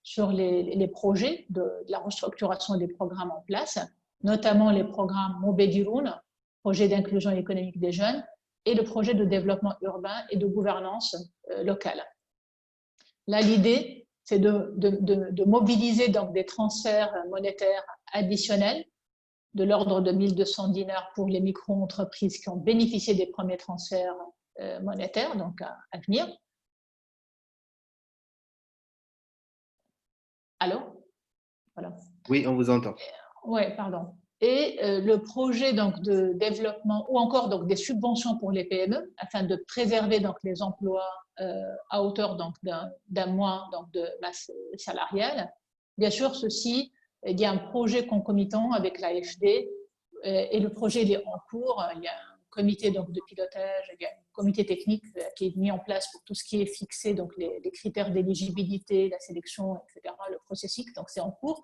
sur les projets de la restructuration des programmes en place, notamment les programmes Mobediroun, projet d'inclusion économique des jeunes, et le projet de développement urbain et de gouvernance locale. Là, l'idée, c'est de mobiliser donc des transferts monétaires additionnels de l'ordre de 1 200 dinars pour les micro-entreprises qui ont bénéficié des premiers transferts monétaires, donc à venir. Allô? Voilà. Oui, on vous entend. Oui, pardon. Et le projet donc, de développement ou encore donc, des subventions pour les PME afin de préserver donc, les emplois à hauteur d'un mois donc, de masse salariale. Bien sûr, ceci, il y a un projet concomitant avec l'AFD et le projet il est en cours. Il y a un comité donc, de pilotage, il y a un comité technique qui est mis en place pour tout ce qui est fixé, donc les critères d'éligibilité, la sélection, etc., le processus, donc c'est en cours.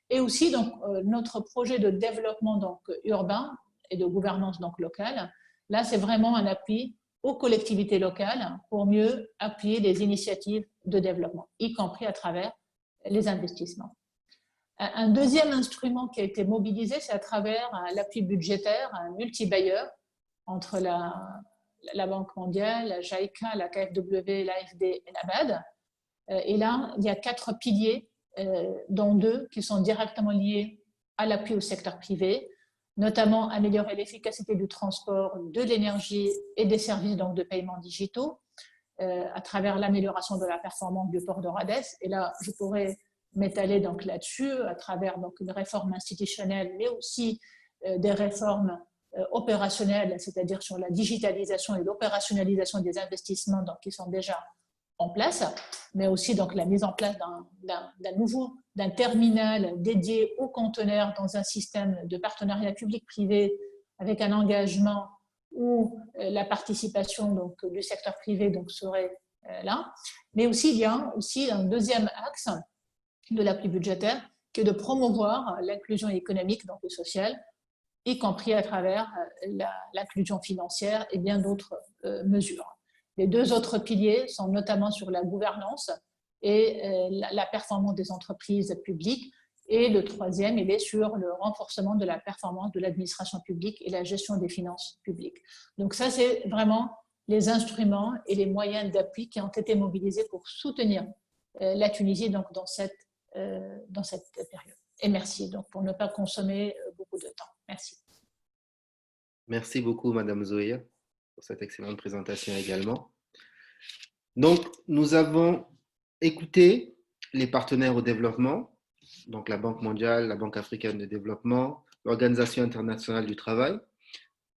Et aussi donc, notre projet de développement donc, urbain et de gouvernance donc, locale. Là, c'est vraiment un appui aux collectivités locales pour mieux appuyer les initiatives de développement, y compris à travers les investissements. Un deuxième instrument qui a été mobilisé, c'est à travers l'appui budgétaire multi-bailleurs entre la Banque mondiale, la JICA, la KfW, l'AFD et la BAD. Et là, il y a 4 piliers dont 2 qui sont directement liés à l'appui au secteur privé, notamment améliorer l'efficacité du transport, de l'énergie et des services donc, de paiement digitaux à travers l'amélioration de la performance du port de Rodez. Et là, je pourrais m'étaler donc là-dessus à travers donc, une réforme institutionnelle, mais aussi des réformes opérationnelles, c'est-à-dire sur la digitalisation et l'opérationnalisation des investissements donc, qui sont déjà en place, mais aussi donc la mise en place d'un terminal dédié aux conteneurs dans un système de partenariat public-privé avec un engagement où la participation donc, du secteur privé donc, serait là. Mais aussi, il y a aussi un deuxième axe de l'appui budgétaire qui est de promouvoir l'inclusion économique donc, et sociale, y compris à travers l'inclusion financière et bien d'autres mesures. Les 2 autres piliers sont notamment sur la gouvernance et la performance des entreprises publiques. Et le troisième, il est sur le renforcement de la performance de l'administration publique et la gestion des finances publiques. Donc ça, c'est vraiment les instruments et les moyens d'appui qui ont été mobilisés pour soutenir la Tunisie donc, dans cette période. Et merci donc, pour ne pas consommer beaucoup de temps. Merci. Merci beaucoup, Madame Zoya, pour cette excellente présentation également. Donc, nous avons écouté les partenaires au développement, donc la Banque mondiale, la Banque africaine de développement, l'Organisation internationale du travail.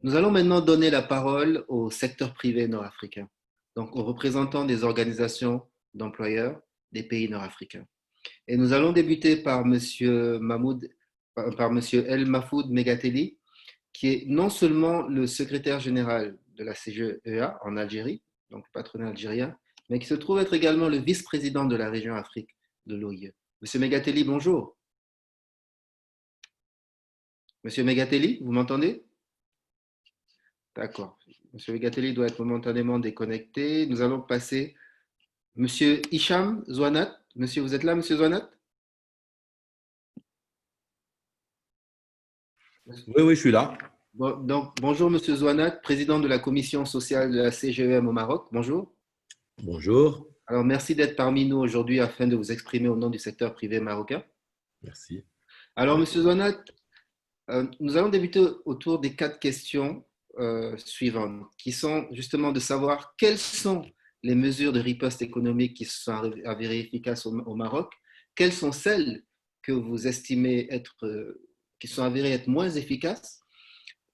Nous allons maintenant donner la parole au secteur privé nord-africain, donc aux représentants des organisations d'employeurs des pays nord-africains. Et nous allons débuter par Monsieur El Mahfoud Megateli, qui est non seulement le secrétaire général de la CGEA en Algérie, donc le patronat algérien, mais qui se trouve être également le vice-président de la région Afrique de l'OIE. Monsieur Megateli, bonjour. Monsieur Megateli, vous m'entendez? D'accord. Monsieur Megateli doit être momentanément déconnecté. Nous allons passer Monsieur Hicham Zouanat. Monsieur, vous êtes là, Monsieur Zouanat? Oui, je suis là. Bon, donc, bonjour, Monsieur Zouanat, président de la commission sociale de la CGEM au Maroc. Bonjour. Bonjour. Alors, merci d'être parmi nous aujourd'hui afin de vous exprimer au nom du secteur privé marocain. Merci. Alors, Monsieur Zouanat, nous allons débuter autour des 4 questions suivantes, qui sont justement de savoir quelles sont les mesures de riposte économique qui se sont avérées efficaces au Maroc, quelles sont celles que vous estimez qui sont avérées être moins efficaces,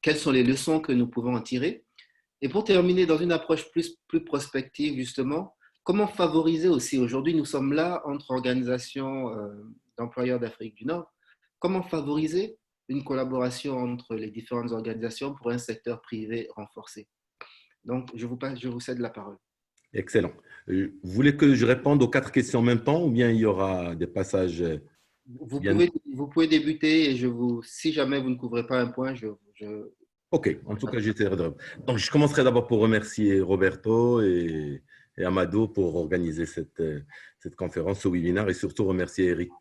quelles sont les leçons que nous pouvons en tirer, et pour terminer dans une approche plus prospective justement, comment favoriser aussi, aujourd'hui nous sommes là entre organisations d'employeurs d'Afrique du Nord, comment favoriser une collaboration entre les différentes organisations pour un secteur privé renforcé. Donc, je vous cède la parole. Excellent. Vous voulez que je réponde aux 4 questions en même temps ou bien il y aura des passages Vous pouvez débuter et si jamais vous ne couvrez pas un point, Ok, en tout cas, j'essaierai de… Donc, je commencerai d'abord pour remercier Roberto et et Amado pour organiser cette conférence, ce webinaire, et surtout remercier Eric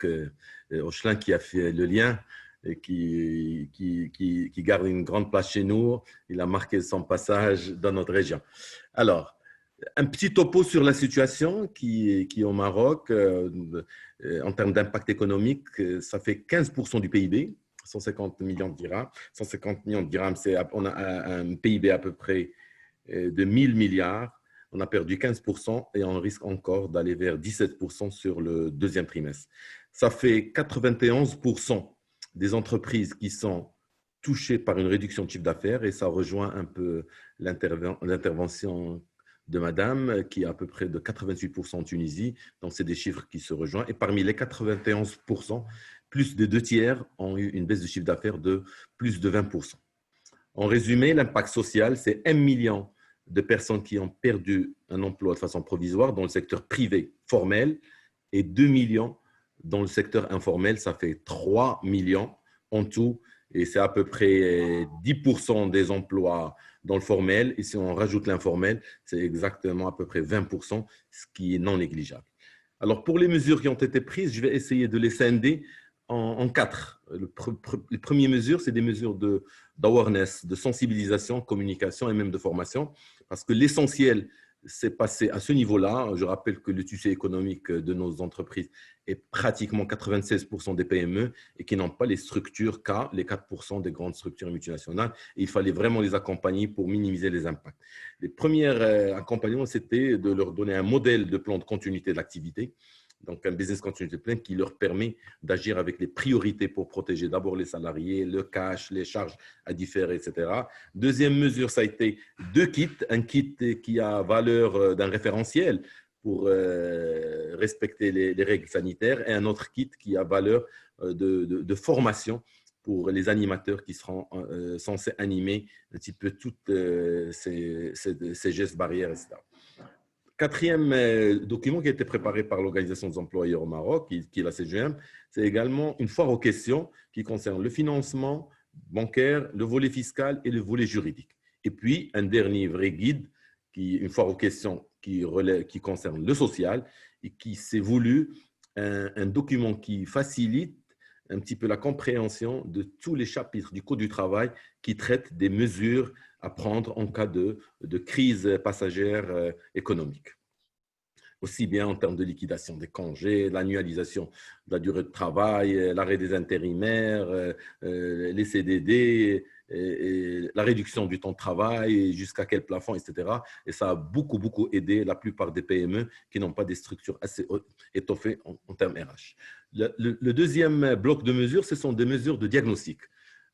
Ochelin qui a fait le lien et qui garde une grande place chez nous. Il a marqué son passage dans notre région. Alors, un petit topo sur la situation qui est au Maroc en termes d'impact économique. Ça fait 15% du PIB, 150 millions de dirhams. 150 millions de dirhams, on a un PIB à peu près de 1000 milliards. On a perdu 15% et on risque encore d'aller vers 17% sur le deuxième trimestre. Ça fait 91% des entreprises qui sont touchées par une réduction de chiffre d'affaires et ça rejoint un peu l'intervention de Madame, qui est à peu près de 88% en Tunisie. Donc, c'est des chiffres qui se rejoignent. Et parmi les 91%, plus de 2/3 ont eu une baisse de chiffre d'affaires de plus de 20%. En résumé, l'impact social, c'est 1 million de personnes qui ont perdu un emploi de façon provisoire dans le secteur privé formel et 2 millions dans le secteur informel. Ça fait 3 millions en tout. Et c'est à peu près 10% des emplois dans le formel. Et si on rajoute l'informel, c'est exactement à peu près 20%, ce qui est non négligeable. Alors, pour les mesures qui ont été prises, je vais essayer de les scinder en 4. Les premières mesures, c'est des mesures d'awareness, de sensibilisation, communication et même de formation. Parce que l'essentiel s'est passé à ce niveau-là. Je rappelle que le tissu économique de nos entreprises est pratiquement 96% des PME et qui n'ont pas les structures qu'a les 4% des grandes structures multinationales. Et il fallait vraiment les accompagner pour minimiser les impacts. Les premiers accompagnements, c'était de leur donner un modèle de plan de continuité de l'activité. Donc, un business continuity plan qui leur permet d'agir avec les priorités pour protéger d'abord les salariés, le cash, les charges à différer, etc. Deuxième mesure, ça a été 2 kits. Un kit qui a valeur d'un référentiel pour respecter les règles sanitaires et un autre kit qui a valeur de formation pour les animateurs qui seront censés animer un petit peu toutes ces gestes barrières, etc. Quatrième document qui a été préparé par l'Organisation des employeurs au Maroc, qui est la CGM, c'est également une foire aux questions qui concerne le financement bancaire, le volet fiscal et le volet juridique. Et puis, un dernier vrai guide, une foire aux questions qui concerne le social et qui s'est voulu un document qui facilite un petit peu la compréhension de tous les chapitres du Code du travail qui traitent des mesures à prendre en cas de crise passagère économique. Aussi bien en termes de liquidation des congés, l'annualisation de la durée de travail, l'arrêt des intérimaires, les CDD, et la réduction du temps de travail, jusqu'à quel plafond, etc. Et ça a beaucoup, beaucoup aidé la plupart des PME qui n'ont pas des structures assez étoffées en termes RH. Le deuxième bloc de mesures, ce sont des mesures de diagnostic.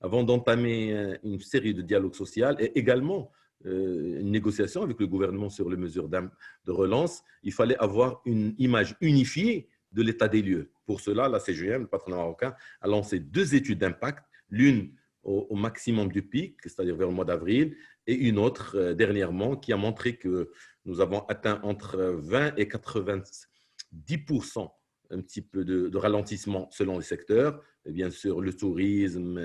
Avant d'entamer une série de dialogues sociaux et également une négociation avec le gouvernement sur les mesures de relance, il fallait avoir une image unifiée de l'état des lieux. Pour cela, la CGM, le patronat marocain, a lancé 2 études d'impact, l'une au maximum du pic, c'est-à-dire vers le mois d'avril, et une autre dernièrement qui a montré que nous avons atteint entre 20 et 90% un petit peu de ralentissement selon les secteurs. Et bien sûr, le tourisme,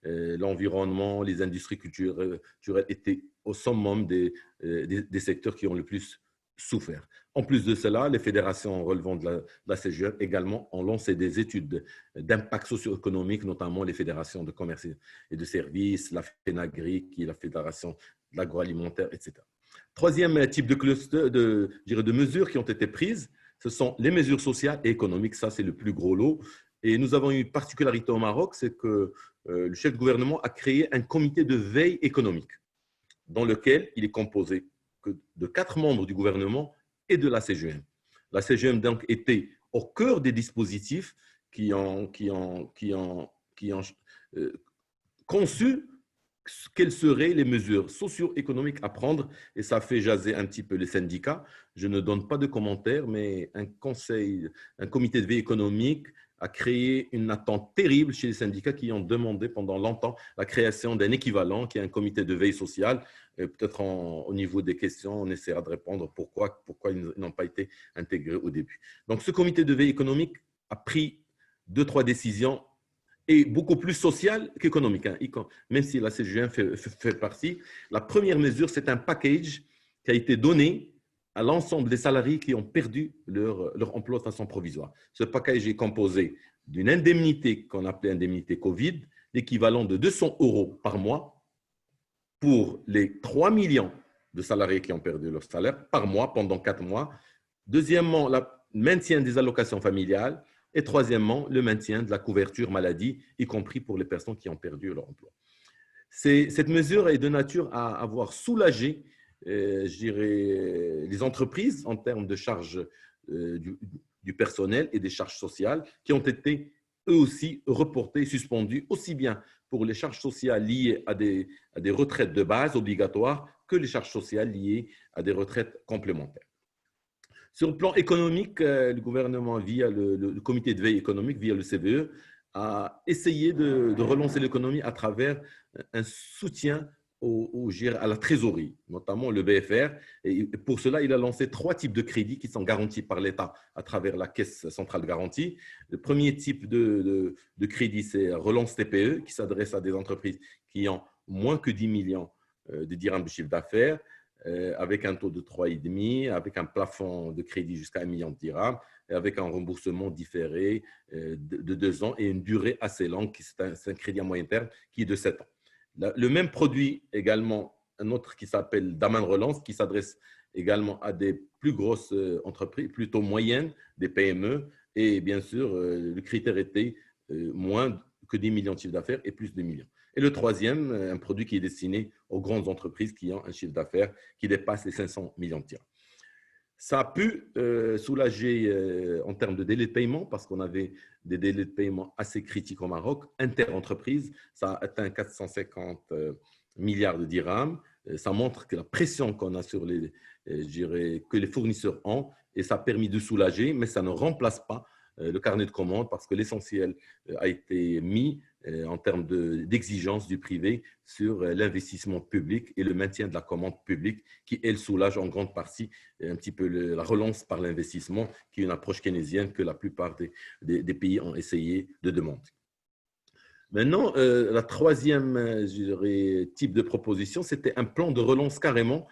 l'environnement, les industries culturelles étaient au summum des secteurs qui ont le plus souffert. En plus de cela, les fédérations relevant de la CGM également ont lancé des études d'impact socio-économique, notamment les fédérations de commerce et de services, la FENAGRI, qui est la fédération de l'agroalimentaire, etc. Troisième type de cluster, de mesures qui ont été prises, ce sont les mesures sociales et économiques. Ça, c'est le plus gros lot. Et nous avons une particularité au Maroc, c'est que le chef de gouvernement a créé un comité de veille économique dans lequel il est composé de 4 membres du gouvernement et de la CGM. La CGM donc était au cœur des dispositifs qui ont conçu quelles seraient les mesures socio-économiques à prendre, et ça fait jaser un petit peu les syndicats. Je ne donne pas de commentaires, mais un comité de veille économique a créé une attente terrible chez les syndicats qui ont demandé pendant longtemps la création d'un équivalent qui est un comité de veille sociale. Peut-être au niveau des questions, on essaiera de répondre pourquoi ils n'ont pas été intégrés au début. Donc, ce comité de veille économique a pris 2-3 décisions et beaucoup plus sociales qu'économiques, même si la CGM fait partie. La première mesure, c'est un package qui a été donné à l'ensemble des salariés qui ont perdu leur emploi de façon provisoire. Ce package est composé d'une indemnité qu'on appelait indemnité Covid, l'équivalent de 200 € par mois pour les 3 millions de salariés qui ont perdu leur salaire par mois pendant 4 mois. Deuxièmement, le maintien des allocations familiales. Et troisièmement, le maintien de la couverture maladie, y compris pour les personnes qui ont perdu leur emploi. Cette mesure est de nature à avoir soulagé, je dirais, les entreprises en termes de charges du personnel et des charges sociales qui ont été eux aussi reportées, suspendues, aussi bien pour les charges sociales liées à des retraites de base obligatoires que les charges sociales liées à des retraites complémentaires. Sur le plan économique, le gouvernement, via le comité de veille économique, via le CVE, a essayé de relancer l'économie à travers un soutien à la trésorerie, notamment le BFR. Et pour cela, il a lancé 3 types de crédits qui sont garantis par l'État à travers la Caisse centrale de garantie. Le premier type de crédit, c'est Relance TPE, qui s'adresse à des entreprises qui ont moins que 10 millions de dirhams de chiffre d'affaires, avec un taux de 3,5, avec un plafond de crédit jusqu'à 1 million de dirhams, et avec un remboursement différé de 2 ans et une durée assez longue, c'est un crédit à moyen terme qui est de 7 ans. Le même produit également, un autre qui s'appelle Daman Relance, qui s'adresse également à des plus grosses entreprises, plutôt moyennes, des PME, et bien sûr, le critère était moins que 10 millions de chiffre d'affaires et plus de millions. Et le troisième, un produit qui est destiné aux grandes entreprises qui ont un chiffre d'affaires qui dépasse les 500 millions de dirhams. Ça a pu soulager en termes de délai de paiement parce qu'on avait des délais de paiement assez critiques au Maroc. Inter-entreprise, ça a atteint 450 milliards de dirhams. Ça montre que la pression qu'on a sur que les fournisseurs ont, et ça a permis de soulager, mais ça ne remplace pas le carnet de commandes parce que l'essentiel a été mis en termes d'exigence du privé sur l'investissement public et le maintien de la commande publique qui, elle, soulage en grande partie un petit peu la relance par l'investissement qui est une approche keynésienne que la plupart des pays ont essayé de demander. Maintenant, la troisième type de proposition, c'était un plan de relance carrément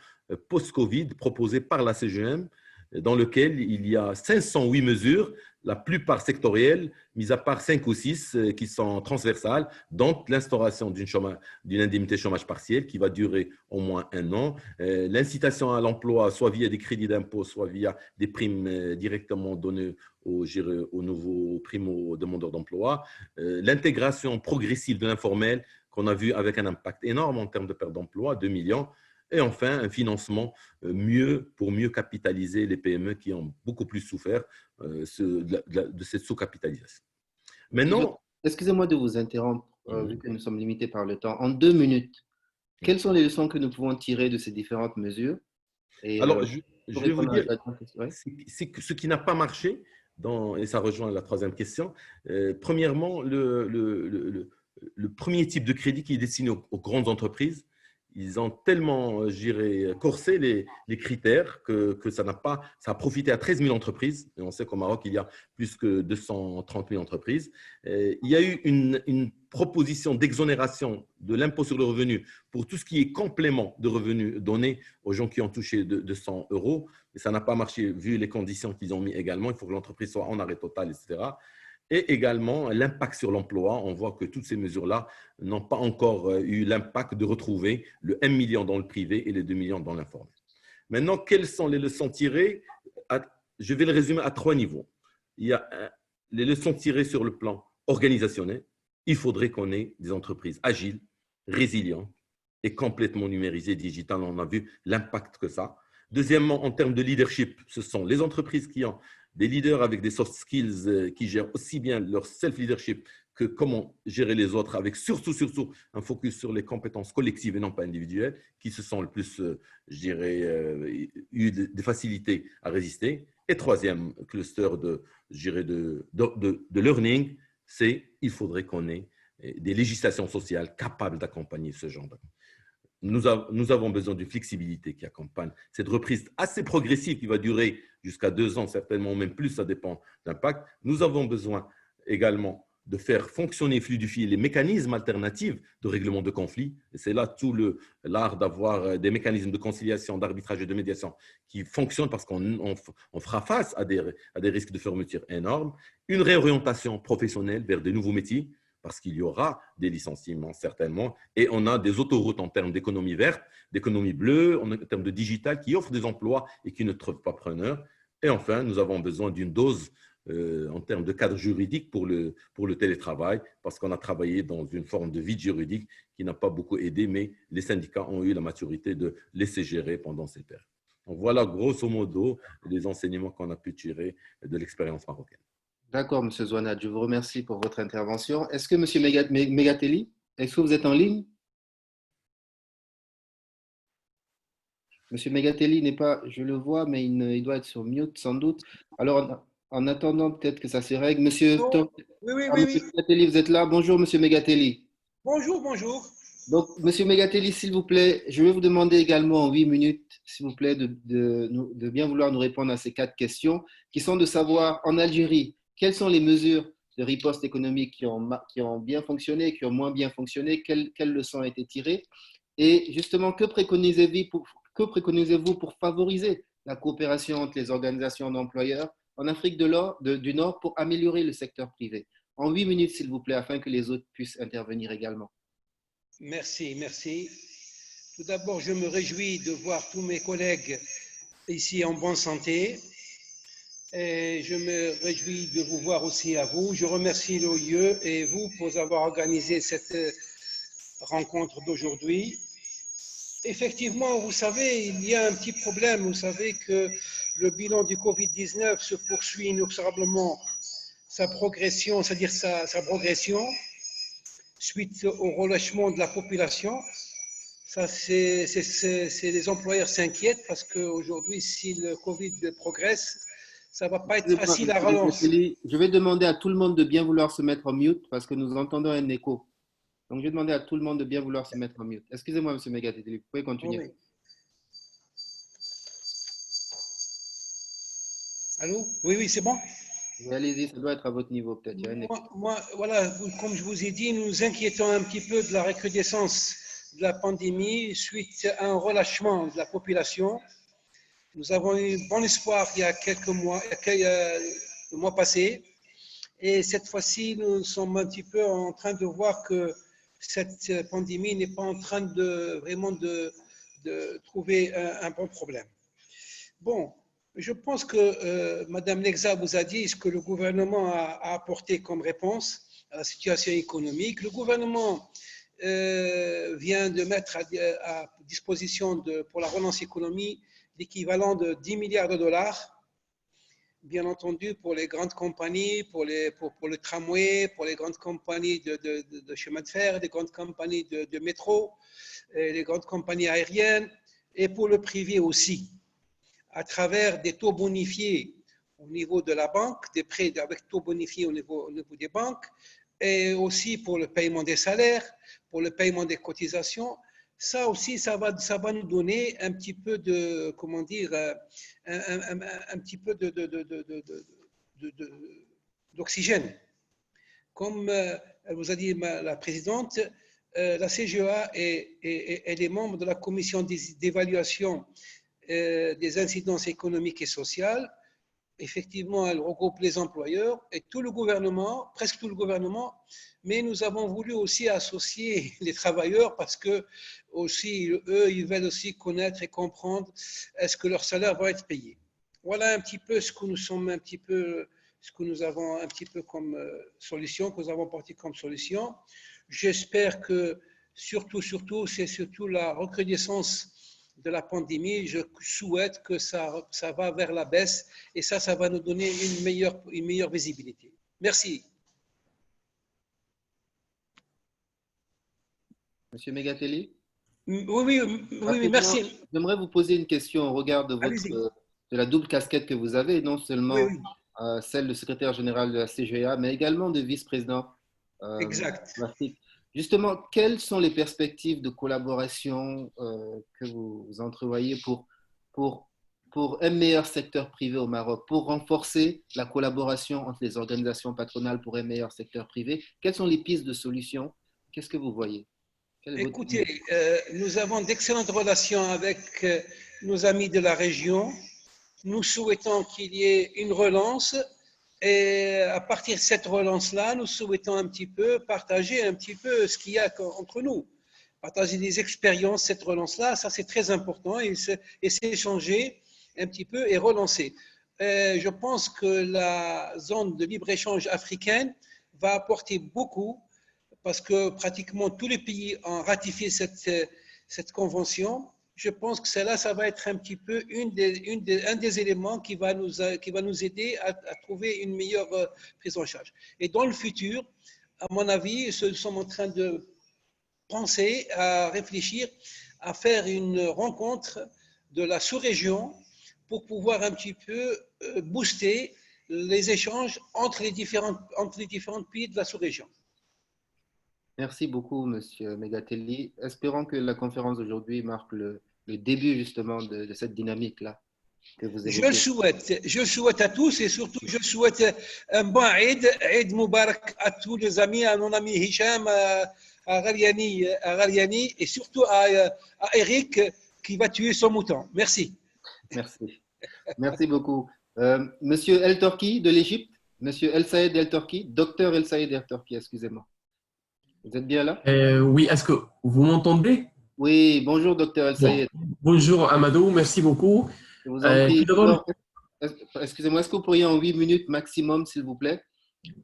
post-Covid proposé par la CGM dans lequel il y a 508 mesures, la plupart sectorielles, mis à part 5 ou 6 qui sont transversales, dont l'instauration d'une indemnité chômage partiel qui va durer au moins 1 an, l'incitation à l'emploi, soit via des crédits d'impôt, soit via des primes directement données aux nouveaux primo-demandeurs d'emploi, l'intégration progressive de l'informel qu'on a vu avec un impact énorme en termes de perte d'emploi, 2 millions, et enfin, un financement pour mieux capitaliser les PME qui ont beaucoup plus souffert de cette sous-capitalisation. Maintenant, excusez-moi de vous interrompre, vu que nous sommes limités par le temps. En 2 minutes, quelles sont les leçons que nous pouvons tirer de ces différentes mesures? Alors, je vais vous dire, ce qui n'a pas marché, et ça rejoint la troisième question, premièrement, le premier type de crédit qui est destiné aux grandes entreprises, ils ont tellement, corsé les critères que ça a profité à 13 000 entreprises. Et on sait qu'au Maroc, il y a plus que 230 000 entreprises. Il y a eu une proposition d'exonération de l'impôt sur le revenu pour tout ce qui est complément de revenus donnés aux gens qui ont touché 200 €. Et ça n'a pas marché vu les conditions qu'ils ont mis également. Il faut que l'entreprise soit en arrêt total, etc. Et également l'impact sur l'emploi. On voit que toutes ces mesures-là n'ont pas encore eu l'impact de retrouver le 1 million dans le privé et les 2 millions dans l'informel. Maintenant, quelles sont les leçons tirées? Je vais le résumer à 3 niveaux. Il y a les leçons tirées sur le plan organisationnel. Il faudrait qu'on ait des entreprises agiles, résilientes et complètement numérisées, digitales. On a vu l'impact que ça a. Deuxièmement, en termes de leadership, ce sont les entreprises qui ont des leaders avec des soft skills qui gèrent aussi bien leur self-leadership que comment gérer les autres, avec surtout un focus sur les compétences collectives et non pas individuelles, qui se sont le plus, eu des facilités à résister. Et troisième cluster de learning, c'est il faudrait qu'on ait des législations sociales capables d'accompagner ce genre de… Nous avons besoin d'une flexibilité qui accompagne cette reprise assez progressive qui va durer jusqu'à 2 ans, certainement même plus, ça dépend d'impact. Nous avons besoin également de faire fonctionner, fluidifier les mécanismes alternatifs de règlement de conflits. Et c'est là tout l'art d'avoir des mécanismes de conciliation, d'arbitrage et de médiation qui fonctionnent parce qu'on fera face à des risques de fermeture énormes. Une réorientation professionnelle vers de nouveaux métiers, parce qu'il y aura des licenciements certainement, et on a des autoroutes en termes d'économie verte, d'économie bleue, en termes de digital, qui offrent des emplois et qui ne trouvent pas preneurs. Et enfin, nous avons besoin d'une dose en termes de cadre juridique pour le télétravail, parce qu'on a travaillé dans une forme de vide juridique qui n'a pas beaucoup aidé, mais les syndicats ont eu la maturité de laisser gérer pendant cette période. Donc voilà, grosso modo, les enseignements qu'on a pu tirer de l'expérience marocaine. D'accord, M. Zouanad, je vous remercie pour votre intervention. Est-ce que M. Megatelli, est-ce que vous êtes en ligne? M. Megatelli n'est pas, je le vois, mais il doit être sur mute sans doute. Alors, en attendant peut-être que ça se règle, Monsieur Megatelli, vous êtes là? Bonjour, Monsieur Megatelli. Bonjour, bonjour. Donc, Monsieur Megatelli, s'il vous plaît, je vais vous demander également en 8 minutes, s'il vous plaît, de bien vouloir nous répondre à ces 4 questions, qui sont de savoir, en Algérie, quelles sont les mesures de riposte économique qui ont bien fonctionné, qui ont moins bien fonctionné, quelles leçons ont été tirées, et justement, que préconisez-vous pour favoriser la coopération entre les organisations d'employeurs en Afrique du Nord pour améliorer le secteur privé? En 8 minutes, s'il vous plaît, afin que les autres puissent intervenir également. Merci, merci. Tout d'abord, je me réjouis de voir tous mes collègues ici en bonne santé. Et je me réjouis de vous voir aussi à vous. Je remercie l'OIE et vous pour avoir organisé cette rencontre d'aujourd'hui. Effectivement, vous savez, il y a un petit problème. Vous savez que le bilan du Covid-19 se poursuit inexorablement sa progression, c'est-à-dire sa progression, suite au relâchement de la population. Ça, les employeurs s'inquiètent parce qu'aujourd'hui, si le Covid progresse, ça ne va pas être facile à relancer. Je vais demander à tout le monde de bien vouloir se mettre en mute parce que nous entendons un écho. Donc, je vais demander à tout le monde de bien vouloir se mettre en mute. Excusez-moi, M. Megatelli, vous pouvez continuer. Oui. Allô? Oui, c'est bon? Allez-y, ça doit être à votre niveau peut-être. Moi, voilà, comme je vous ai dit, nous nous inquiétons un petit peu de la recrudescence de la pandémie suite à un relâchement de la population. Nous avons eu bon espoir il y a quelques mois, le mois passé. Et cette fois-ci, nous sommes un petit peu en train de voir que cette pandémie n'est pas en train de vraiment de trouver un bon problème. Bon, je pense que Madame Nexa vous a dit ce que le gouvernement a apporté comme réponse à la situation économique. Le gouvernement vient de mettre à disposition pour la relance économique l'équivalent de 10 milliards de dollars, bien entendu pour les grandes compagnies, pour le tramway, pour les grandes compagnies de chemin de fer, les grandes compagnies de métro, les grandes compagnies aériennes et pour le privé aussi, à travers des taux bonifiés au niveau de la banque, des prêts avec taux bonifiés au niveau des banques, et aussi pour le paiement des salaires, pour le paiement des cotisations. Ça aussi, ça va nous donner un petit peu de, comment dire, un petit peu d'oxygène. Comme vous a dit la présidente, la CGEA elle est membre de la commission d'évaluation des incidences économiques et sociales. Effectivement, elle regroupe les employeurs et tout le gouvernement, presque tout le gouvernement, mais nous avons voulu aussi associer les travailleurs parce que aussi, eux, ils veulent aussi connaître et comprendre est-ce que leur salaire va être payé. Voilà un petit peu ce que nous sommes un petit peu, ce que nous avons un petit peu comme solution, que nous avons porté comme solution. J'espère que surtout, c'est surtout la recrudescence de la pandémie, je souhaite que ça va vers la baisse et ça va nous donner une meilleure visibilité. Merci. Monsieur Megatelli? Oui, merci. J'aimerais vous poser une question au regard de la double casquette que vous avez, non seulement celle de secrétaire général de la CGA, mais également de vice-président exact. d'Afrique. Justement, quelles sont les perspectives de collaboration que vous entrevoyez pour pour un meilleur secteur privé au Maroc, pour renforcer la collaboration entre les organisations patronales pour un meilleur secteur privé? Quelles sont les pistes de solutions? Qu'est-ce que vous voyez? Écoutez, nous avons d'excellentes relations avec nos amis de la région. Nous souhaitons qu'il y ait une relance et à partir de cette relance-là, nous souhaitons un petit peu partager un petit peu ce qu'il y a entre nous. Partager des expériences, cette relance-là, ça c'est très important et s'échanger un petit peu et relancer. Je pense que la zone de libre-échange africaine va apporter beaucoup parce que pratiquement tous les pays ont ratifié cette convention. Je pense que celle-là, ça va être un petit peu un des éléments qui va nous aider à trouver une meilleure prise en charge. Et dans le futur, à mon avis, nous sommes en train de penser, à réfléchir, à faire une rencontre de la sous-région pour pouvoir un petit peu booster les échanges entre les différents pays de la sous-région. Merci beaucoup, Monsieur Megatelli. Espérons que la conférence d'aujourd'hui marque le début justement de cette dynamique-là que vous évoquez. Je le souhaite à tous et surtout je souhaite un bon Eid Moubarak à tous les amis, à mon ami Hicham, à Ghaliani et surtout à Eric qui va tuer son mouton. Merci. Merci. Merci beaucoup. Monsieur El Torki de l'Égypte, Monsieur El Saïd El Torki, docteur El Saïd El Torki, excusez-moi. Vous êtes bien là? Oui, est-ce que vous m'entendez? Oui, bonjour docteur El Saïd. Bonjour Amadou, merci beaucoup. Je vous en prie. Excusez-moi, est-ce que vous pourriez en 8 minutes maximum, s'il vous plaît?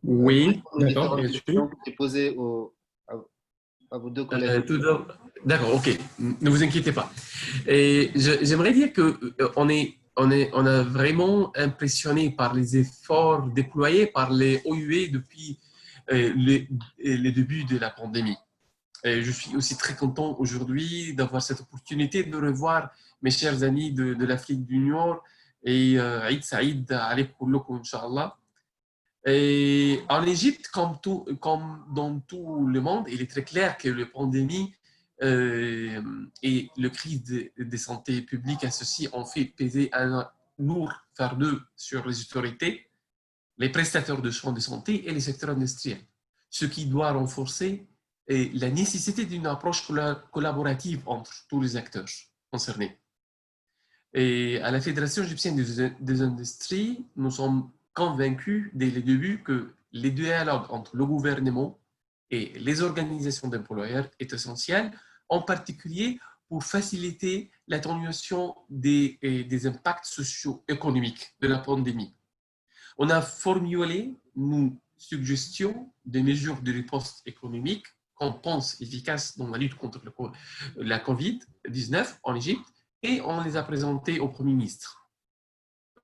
Oui, d'accord, bien sûr. J'ai posé à vos deux collègues. D'accord, ok, ne vous inquiétez pas. Et j'aimerais dire qu'on a vraiment impressionné par les efforts déployés par les OUE depuis les débuts de la pandémie. Et je suis aussi très content aujourd'hui d'avoir cette opportunité de revoir mes chers amis de l'Afrique du Nord et Eid Saïd alaykoum lokoum, Inch'Allah. Et en Égypte, comme dans tout le monde, il est très clair que la pandémie et le crise de santé publique associée ont fait peser un lourd fardeau sur les autorités, les prestataires de soins de santé et les secteurs industriels, ce qui doit renforcer la nécessité d'une approche collaborative entre tous les acteurs concernés. Et à la Fédération égyptienne des industries, nous sommes convaincus dès le début que les dialogues entre le gouvernement et les organisations d'employeurs est essentiel, en particulier pour faciliter l'atténuation des impacts socio-économiques de la pandémie. On a formulé nos suggestions de mesures de riposte économique qu'on pense efficaces dans la lutte contre la COVID-19 en Égypte et on les a présentées au Premier ministre.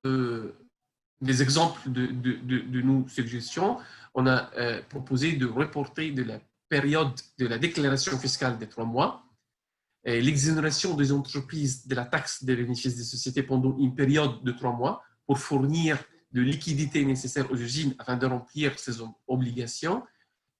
Des exemples de nos suggestions, on a proposé de reporter de la période de la déclaration fiscale de 3 mois, l'exonération des entreprises de la taxe des bénéfices des sociétés pendant une période de 3 mois pour fournir de liquidités nécessaires aux usines afin de remplir ces obligations,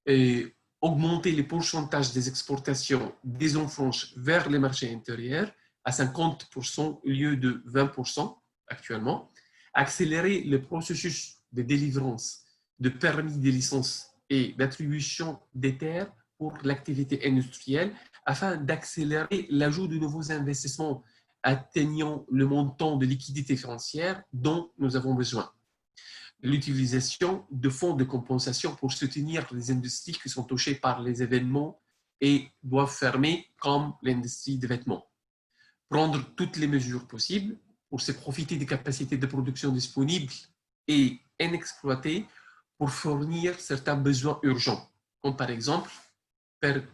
et augmenter les pourcentages des exportations des zones-franches vers les marchés intérieurs à 50% au lieu de 20% actuellement, accélérer le processus de délivrance de permis de licence et d'attribution des terres pour l'activité industrielle afin d'accélérer l'ajout de nouveaux investissements atteignant le montant de liquidité financière dont nous avons besoin. L'utilisation de fonds de compensation pour soutenir les industries qui sont touchées par les événements et doivent fermer, comme l'industrie des vêtements. Prendre toutes les mesures possibles pour se profiter des capacités de production disponibles et inexploitées pour fournir certains besoins urgents, comme par exemple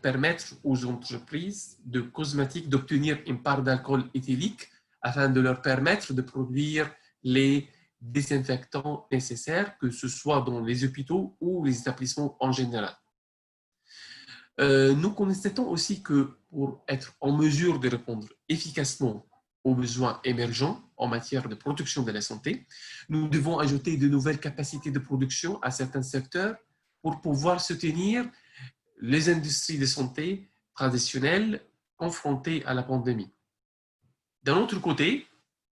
permettre aux entreprises de cosmétiques d'obtenir une part d'alcool éthylique afin de leur permettre de produire les désinfectants nécessaires, que ce soit dans les hôpitaux ou les établissements en général. Nous constatons aussi que pour être en mesure de répondre efficacement aux besoins émergents en matière de protection de la santé, nous devons ajouter de nouvelles capacités de production à certains secteurs pour pouvoir soutenir les industries de santé traditionnelles confrontées à la pandémie. D'un autre côté,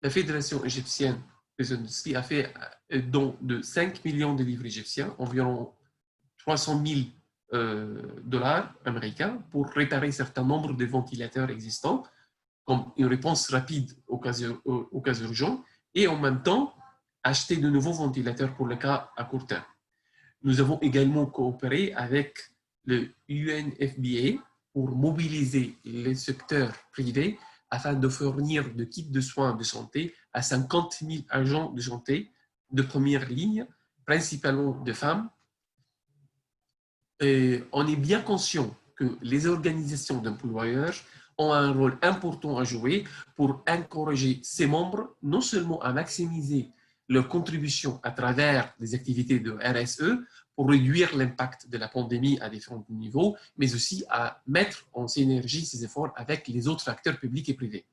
la Fédération égyptienne des industries a fait un don de 5 millions de livres égyptiens, environ 300 000 dollars américains, pour réparer certains nombres de ventilateurs existants, comme une réponse rapide aux cas urgents, et en même temps acheter de nouveaux ventilateurs pour le cas à court terme. Nous avons également coopéré avec le UNFPA pour mobiliser le secteur privé afin de fournir de kits de soins de santé à 50 000 agents de santé de première ligne, principalement de femmes. Et on est bien conscient que les organisations d'employeurs ont un rôle important à jouer pour encourager ses membres non seulement à maximiser leur contribution à travers des activités de RSE pour réduire l'impact de la pandémie à différents niveaux, mais aussi à mettre en synergie ces efforts avec les autres acteurs publics et privés.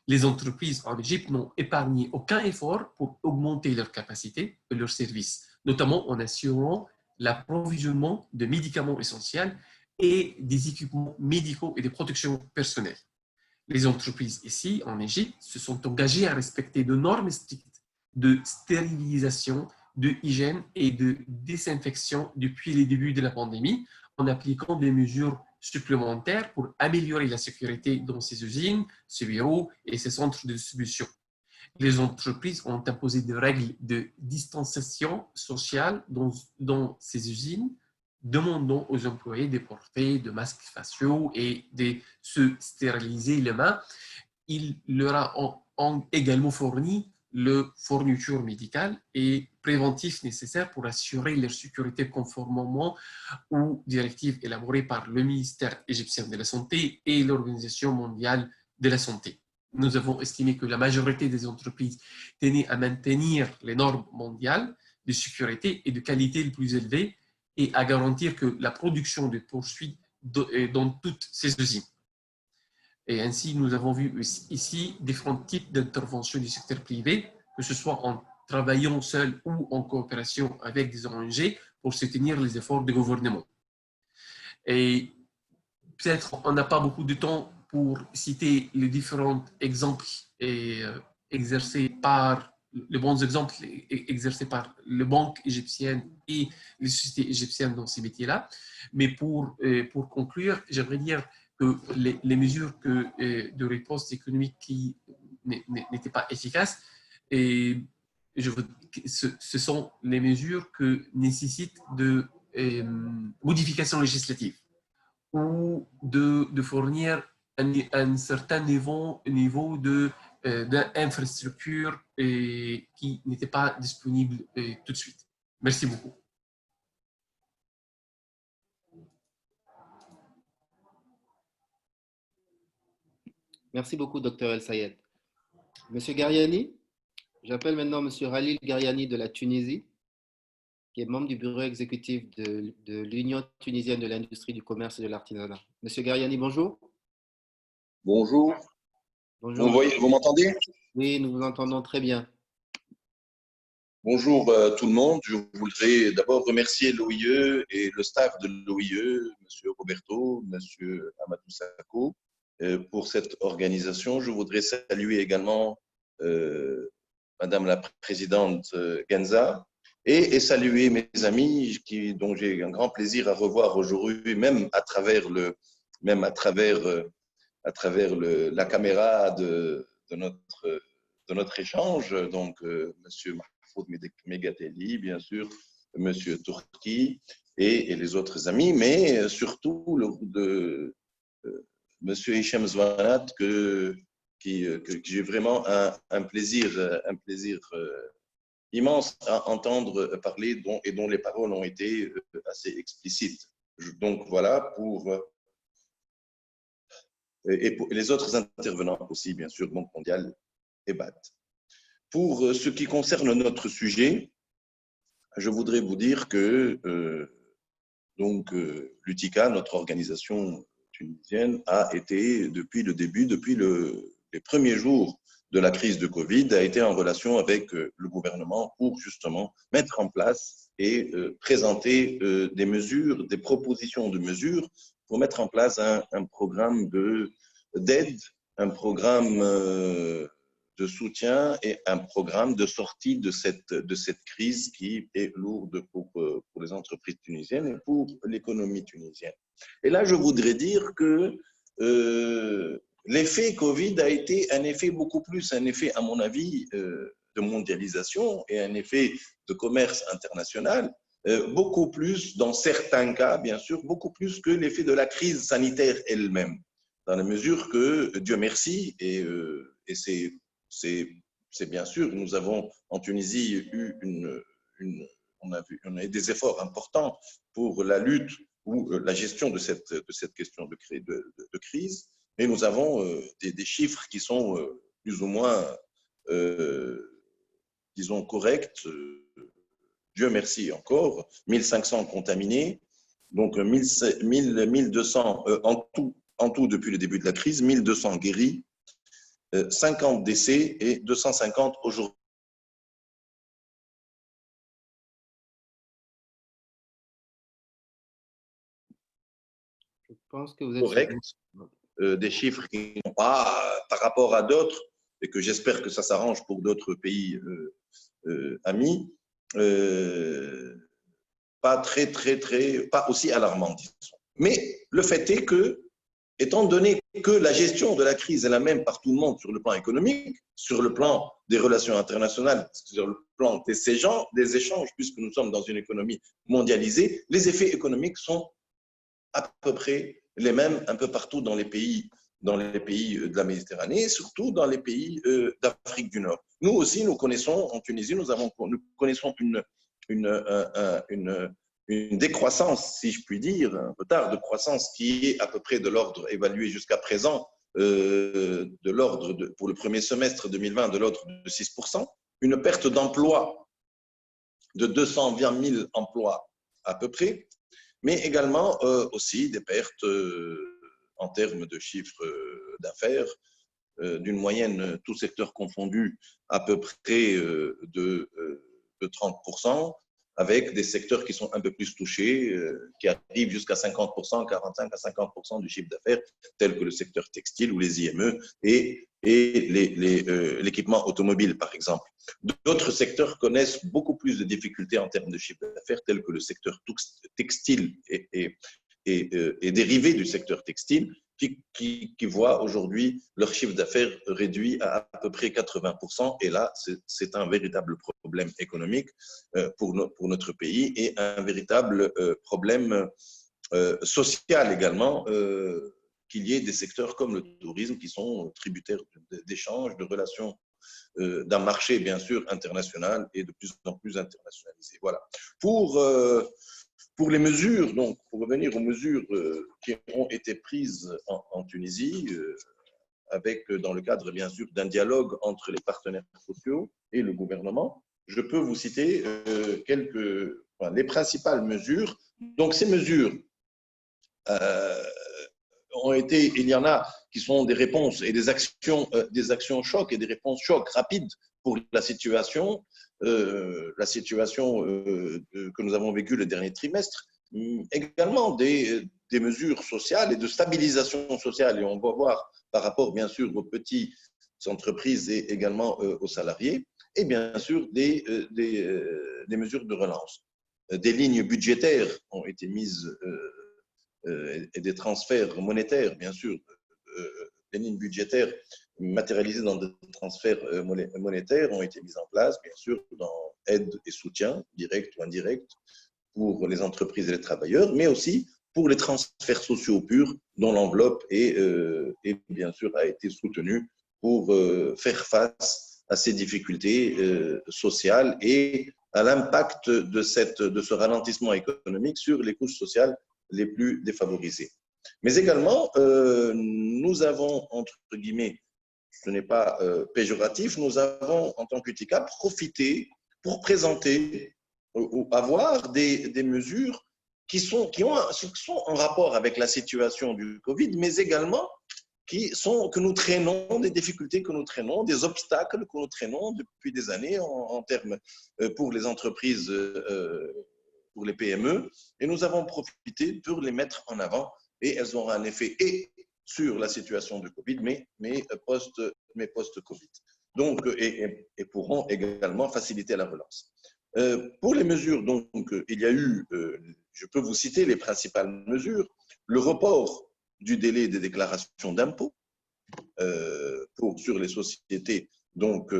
Les entreprises en Égypte n'ont épargné aucun effort pour augmenter leurs capacités et leurs services, notamment en assurant l'approvisionnement de médicaments essentiels et des équipements médicaux et de protection personnelle. Les entreprises ici, en Égypte, se sont engagées à respecter de normes strictes de stérilisation, de hygiène et de désinfection depuis les débuts de la pandémie, en appliquant des mesures supplémentaires pour améliorer la sécurité dans ces usines, ces bureaux et ces centres de distribution. Les entreprises ont imposé des règles de distanciation sociale dans ces usines, demandant aux employés de porter des masques faciaux et de se stériliser les mains. Ils leur ont également fourni les fournitures médicales et préventives nécessaires pour assurer leur sécurité conformément aux directives élaborées par le ministère égyptien de la Santé et l'Organisation mondiale de la santé. Nous avons estimé que la majorité des entreprises tenaient à maintenir les normes mondiales de sécurité et de qualité les plus élevées et à garantir que la production de poursuit dans toutes ces usines. Et ainsi, nous avons vu ici différents types d'interventions du secteur privé, que ce soit en travaillant seul ou en coopération avec des ONG pour soutenir les efforts du gouvernement. Et peut-être on n'a pas beaucoup de temps pour citer les différents exemples exercés par les bons exemples exercés par les banques égyptiennes et les sociétés égyptiennes dans ces métiers-là. Mais pour conclure, j'aimerais dire que les mesures de riposte économique qui n'étaient pas efficaces, et ce sont les mesures qui nécessitent de modifications législatives ou de fournir un certain niveau d'infrastructure qui n'était pas disponible tout de suite. Merci beaucoup. Merci beaucoup, Dr El Sayed. Monsieur Gariani, j'appelle maintenant Monsieur Khalil Gariani de la Tunisie, qui est membre du bureau exécutif de l'Union tunisienne de l'industrie, du commerce et de l'artisanat. Monsieur Gariani, bonjour. Bonjour. Bonjour. Vous m'entendez? Oui, nous vous entendons très bien. Bonjour tout le monde. Je voudrais d'abord remercier l'OIE et le staff de l'OIE, M. Roberto, M. Amadou Sakho, pour cette organisation. Je voudrais saluer également Madame la Présidente Genza et saluer mes amis dont j'ai un grand plaisir à revoir aujourd'hui, même à travers la caméra de notre échange. Donc, Monsieur Mahfoud Megatelli, bien sûr, Monsieur Tourki et les autres amis, mais surtout Monsieur Hichem Zouanat, que j'ai vraiment un plaisir immense à entendre parler, et dont les paroles ont été assez explicites. Donc voilà, et pour les autres intervenants aussi, bien sûr, Banque mondiale et BAT. Pour ce qui concerne notre sujet, je voudrais vous dire que l'UTICA, notre organisation tunisienne, a été depuis le début, depuis les premiers jours de la crise de Covid, a été en relation avec le gouvernement pour justement mettre en place et présenter des mesures, des propositions de mesures pour mettre en place un programme d'aide, un programme de soutien et un programme de sortie de cette crise qui est lourde pour les entreprises tunisiennes et pour l'économie tunisienne. Et là, je voudrais dire que l'effet Covid a été un effet beaucoup plus, un effet, à mon avis, de mondialisation et un effet de commerce international, beaucoup plus, dans certains cas, bien sûr, beaucoup plus que l'effet de la crise sanitaire elle-même, dans la mesure que, Dieu merci, et c'est bien sûr, nous avons en Tunisie eu on a eu des efforts importants pour la lutte ou la gestion de cette question de crise, mais nous avons des chiffres qui sont plus ou moins, disons, corrects. Dieu merci encore, 1500 contaminés, donc 1200 en tout depuis le début de la crise, 1200 guéris, 50 décès et 250 aujourd'hui. Je pense que vous êtes correct, des chiffres qui ne sont pas par rapport à d'autres, et que j'espère que ça s'arrange pour d'autres pays amis, pas pas aussi alarmant, disons. Mais le fait est que, étant donné que la gestion de la crise est la même par tout le monde sur le plan économique, sur le plan des relations internationales, sur le plan des échanges, puisque nous sommes dans une économie mondialisée, les effets économiques sont à peu près les mêmes un peu partout dans les pays de la Méditerranée, et surtout dans les pays d'Afrique du Nord. Nous aussi, nous connaissons, en Tunisie, nous connaissons une décroissance, si je puis dire, un retard de croissance qui est à peu près de l'ordre évalué jusqu'à présent, de l'ordre, pour le premier semestre 2020, de l'ordre de 6%, une perte d'emploi de 220 000 emplois à peu près, mais également aussi des pertes en termes de chiffre d'affaires, d'une moyenne, tout secteur confondu, à peu près de 30%, avec des secteurs qui sont un peu plus touchés, qui arrivent jusqu'à 50%, 45 à 50% du chiffre d'affaires, tels que le secteur textile ou les IME et l'équipement automobile, par exemple. D'autres secteurs connaissent beaucoup plus de difficultés en termes de chiffre d'affaires, tels que le secteur textile et dérivés du secteur textile, qui voient aujourd'hui leur chiffre d'affaires réduit à peu près 80%. Et là, c'est un véritable problème économique pour notre pays et un véritable problème social également, qu'il y ait des secteurs comme le tourisme qui sont tributaires d'échanges, de relations, d'un marché bien sûr international et de plus en plus internationalisé. Voilà. Pour les mesures, donc, pour revenir aux mesures qui ont été prises en Tunisie, dans le cadre, bien sûr, d'un dialogue entre les partenaires sociaux et le gouvernement, je peux vous citer les principales mesures. Donc, ces mesures il y en a qui sont des réponses et des actions choc et des réponses choc rapides pour la situation que nous avons vécue le dernier trimestre, également des mesures sociales et de stabilisation sociale. Et on va voir par rapport, bien sûr, aux petites entreprises et également aux salariés, et bien sûr des mesures de relance. Des lignes budgétaires ont été mises et des transferts monétaires, bien sûr, des lignes budgétaires matérialisées dans des transferts monétaires ont été mises en place, bien sûr, dans aide et soutien, direct ou indirect, pour les entreprises et les travailleurs, mais aussi pour les transferts sociaux purs, dont l'enveloppe bien sûr a été soutenue pour faire face à ces difficultés sociales et à l'impact de ce ralentissement économique sur les couches sociales les plus défavorisées. Mais également, nous avons, entre guillemets, ce n'est pas péjoratif, nous avons, en tant qu'UTICA, profité pour présenter ou avoir des mesures qui sont en rapport avec la situation du Covid, mais également que nous traînons, des difficultés que nous traînons, des obstacles que nous traînons depuis des années en termes pour les entreprises, pour les PME, et nous avons profité pour les mettre en avant, et elles auront un effet et sur la situation du Covid, mais post-Covid. donc, et pourront également faciliter la relance. Pour les mesures, donc, il y a eu, je peux vous citer les principales mesures, le report du délai des déclarations d'impôts sur les sociétés donc,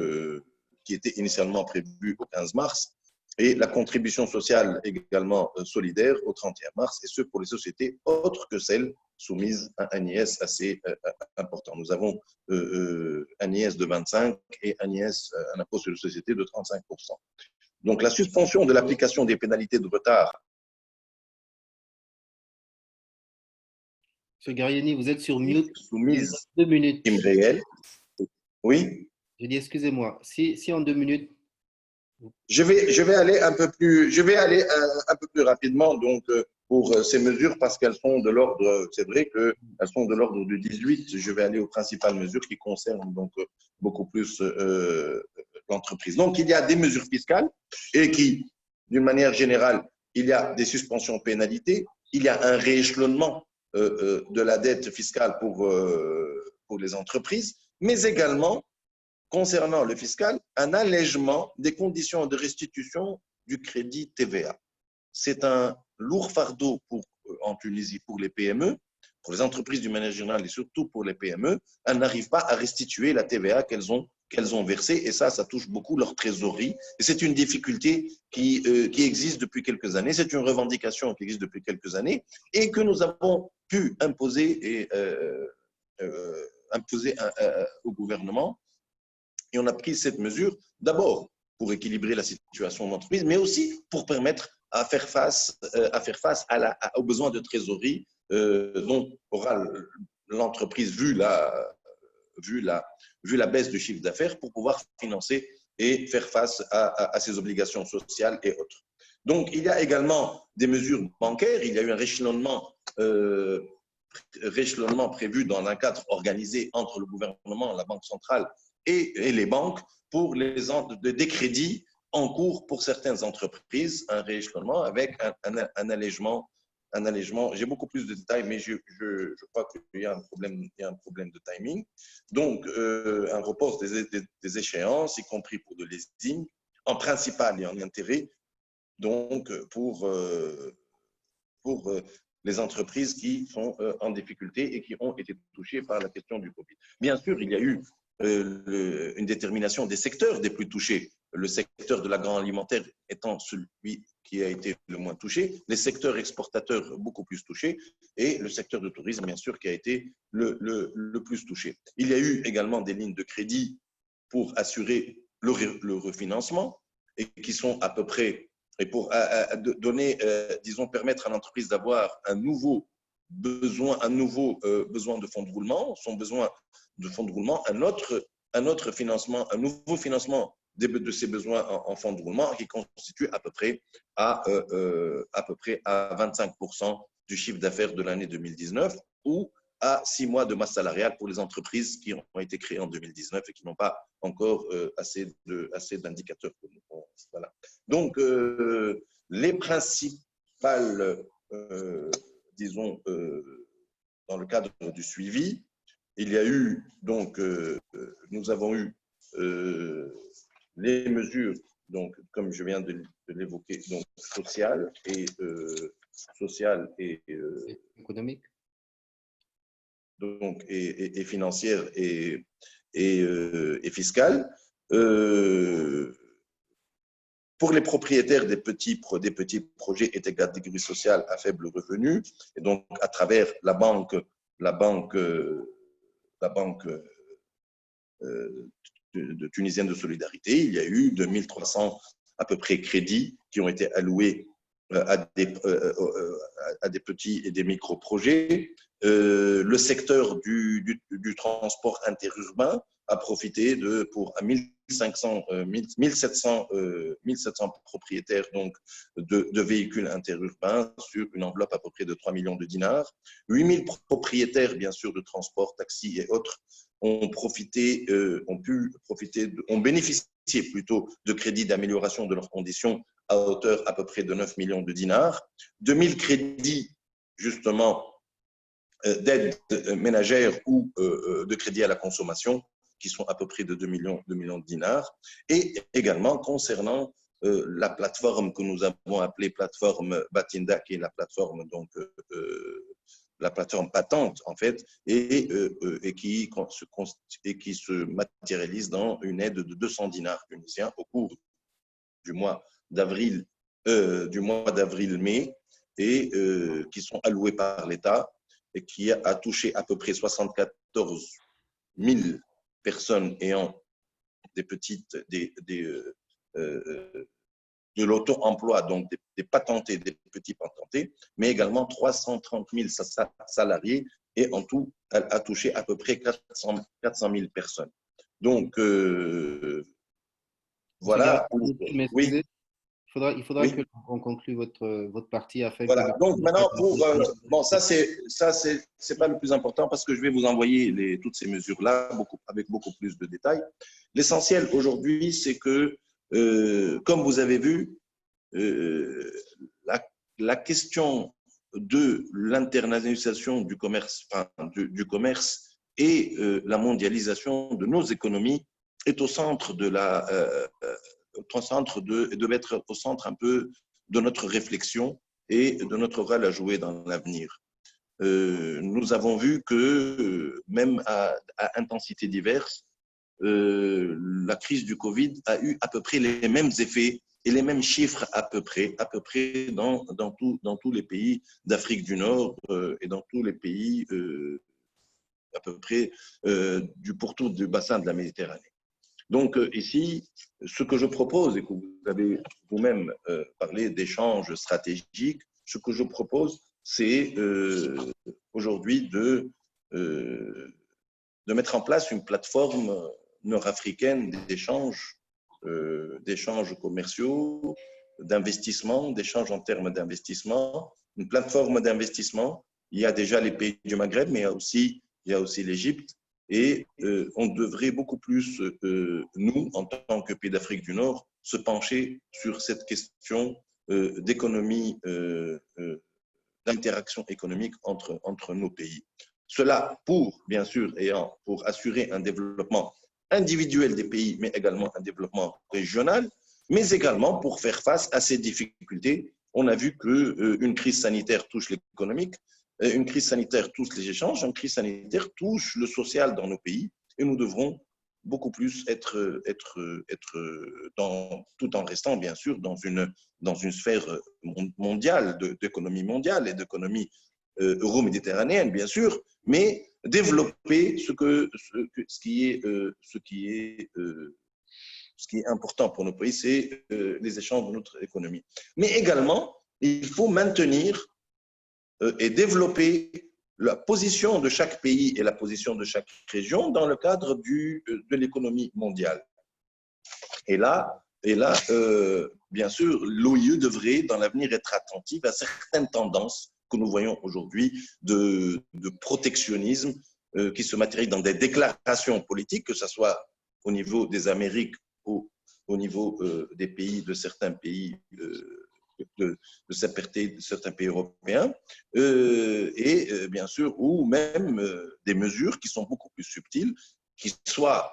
qui était initialement prévu au 15 mars, et la contribution sociale également solidaire au 31 mars, et ce pour les sociétés autres que celles soumises à un IS assez important. Nous avons un IS de 25 et un IS, un impôt sur les sociétés de 35%. Donc la suspension de l'application des pénalités de retard. Monsieur Gariani, vous êtes sur mute. Soumise 2 minutes. réel. Oui. Je dis excusez-moi. Si en 2 minutes. Je vais aller un peu plus rapidement donc pour ces mesures parce qu'elles sont de l'ordre, c'est vrai qu'elles sont de l'ordre du 18. Je vais aller aux principales mesures qui concernent donc beaucoup plus l'entreprise. Donc il y a des mesures fiscales et qui, d'une manière générale, il y a des suspensions pénalités, il y a un rééchelonnement de la dette fiscale pour les entreprises, mais également concernant le fiscal, un allègement des conditions de restitution du crédit TVA. C'est un lourd fardeau en Tunisie pour les PME, pour les entreprises d'une manière générale et surtout pour les PME. Elles n'arrivent pas à restituer la TVA qu'elles ont versée et ça touche beaucoup leur trésorerie. Et c'est une difficulté qui existe depuis quelques années. C'est une revendication qui existe depuis quelques années et que nous avons pu imposer au gouvernement. Et on a pris cette mesure d'abord pour équilibrer la situation de l'entreprise, mais aussi pour permettre à faire face aux besoins de trésorerie dont aura l'entreprise vu la baisse du chiffre d'affaires pour pouvoir financer et faire face à ses obligations sociales et autres. Donc, il y a également des mesures bancaires. Il y a eu un rééchelonnement prévu dans un cadre organisé entre le gouvernement, la Banque centrale et les banques pour des crédits en cours pour certaines entreprises, un rééchelonnement avec un allègement. J'ai beaucoup plus de détails, mais je crois qu'il y a un problème de timing. Donc, un report des échéances, y compris pour de leasing, en principal et en intérêt, donc pour les entreprises qui sont en difficulté et qui ont été touchées par la question du Covid. Bien sûr, il y a eu une détermination des secteurs des plus touchés, le secteur de l'agroalimentaire étant celui qui a été le moins touché, les secteurs exportateurs beaucoup plus touchés et le secteur du tourisme, bien sûr, qui a été le plus touché. Il y a eu également des lignes de crédit pour assurer le refinancement et qui sont à peu près, et pour donner, disons, permettre à l'entreprise d'avoir un nouveau besoin de fonds de roulement, son besoin de fonds de roulement, un autre financement, un nouveau financement de ses besoins en fonds de roulement qui constitue à peu près à 25% du chiffre d'affaires de l'année 2019 ou à 6 mois de masse salariale pour les entreprises qui ont été créées en 2019 et qui n'ont pas encore assez d'indicateurs pour nous. Voilà. Donc, les principales, disons, dans le cadre du suivi, il y a eu, donc, nous avons eu les mesures, donc, comme je viens de l'évoquer, donc sociales et économiques, donc et financières et fiscales. Pour les propriétaires des petits projets et des catégories sociales à faible revenu, et donc à travers la banque tunisienne de solidarité, il y a eu 2300 à peu près crédits qui ont été alloués à des petits et des micro-projets. Le secteur du transport interurbain a profité pour 1700 propriétaires donc, de véhicules interurbains sur une enveloppe à peu près de 3 millions de dinars. 8000 propriétaires, bien sûr, de transport, taxis et autres ont bénéficié plutôt de crédits d'amélioration de leurs conditions à hauteur à peu près de 9 millions de dinars. 2000 crédits, justement, d'aide ménagère ou de crédit à la consommation qui sont à peu près de 2 millions de dinars, et également concernant la plateforme que nous avons appelée plateforme Batinda, qui est la plateforme la plateforme patente en fait, et qui se matérialise dans une aide de 200 dinars tunisiens au cours du mois d'avril-mai, et qui sont alloués par l'État et qui a touché à peu près 74 000 personnes ayant de l'auto-emploi, donc des patentés, des petits patentés, mais également 330 000 salariés, et en tout, elle a touché à peu près 400 000 personnes. Donc, voilà. Oui. Il faudra oui. qu'on conclue votre partie afin voilà. que… Donc maintenant, bon, ça c'est pas le plus important parce que je vais vous envoyer toutes ces mesures-là avec beaucoup plus de détails. L'essentiel aujourd'hui, c'est que, comme vous avez vu, la question de l'internationalisation du commerce, du commerce et la mondialisation de nos économies est au centre devait être au centre un peu de notre réflexion et de notre rôle à jouer dans l'avenir. Nous avons vu que même à intensité diverse, la crise du Covid a eu à peu près les mêmes effets et les mêmes chiffres à peu près dans tous les pays d'Afrique du Nord et dans tous les pays à peu près du pourtour du bassin de la Méditerranée. Donc ici, ce que je propose, et que vous avez vous-même parlé d'échanges stratégiques, ce que je propose, c'est aujourd'hui de mettre en place une plateforme nord-africaine d'échanges commerciaux, d'investissement, d'échanges en termes d'investissement, une plateforme d'investissement. Il y a déjà les pays du Maghreb, mais il y a aussi l'Égypte. Et on devrait beaucoup plus, nous, en tant que pays d'Afrique du Nord, se pencher sur cette question d'économie, d'interaction économique entre nos pays. Cela bien sûr, pour assurer un développement individuel des pays, mais également un développement régional, mais également pour faire face à ces difficultés. On a vu qu'une crise sanitaire touche l'économique, une crise sanitaire touche les échanges, une crise sanitaire touche le social dans nos pays, et nous devrons beaucoup plus être tout en restant bien sûr dans une sphère mondiale, d'économie mondiale et d'économie euro-méditerranéenne bien sûr, mais développer ce qui est important pour nos pays, c'est les échanges de notre économie. Mais également, il faut maintenir et développer la position de chaque pays et la position de chaque région dans le cadre de l'économie mondiale. Et là, bien sûr, l'OIE devrait dans l'avenir être attentive à certaines tendances que nous voyons aujourd'hui de protectionnisme qui se matérialise dans des déclarations politiques, que ce soit au niveau des Amériques ou au niveau des pays, de certains pays de certains pays européens, et bien sûr, ou même des mesures qui sont beaucoup plus subtiles, qui soient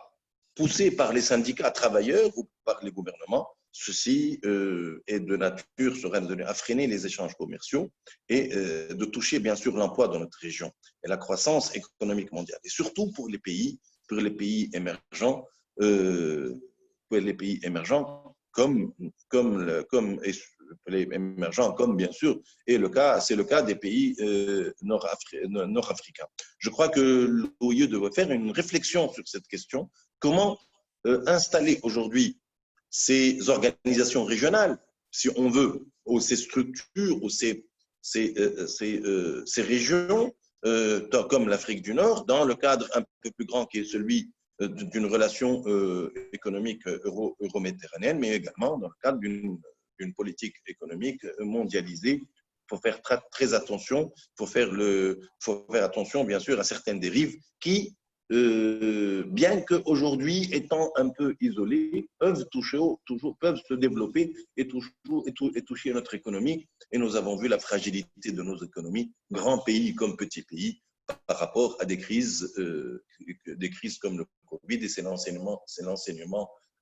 poussées par les syndicats travailleurs ou par les gouvernements. Ceci est de nature, serait à freiner les échanges commerciaux et de toucher bien sûr l'emploi dans notre région et la croissance économique mondiale. Et surtout pour les pays émergents, comme les émergents, comme bien sûr, c'est le cas des pays nord-africains. Je crois que l'OIE devrait faire une réflexion sur cette question. Comment installer aujourd'hui ces organisations régionales, si on veut, ou ces structures, ou ces régions, comme l'Afrique du Nord, dans le cadre un peu plus grand qui est celui d'une relation économique euro-méditerranéenne, mais également dans le cadre d'une politique économique mondialisée. Il faut faire très attention, faut faire attention bien sûr à certaines dérives qui, bien qu'aujourd'hui étant un peu isolées, peuvent se développer et toucher notre économie. Et nous avons vu la fragilité de nos économies, grands pays comme petits pays, par rapport à des crises comme le Covid, et c'est l'enseignement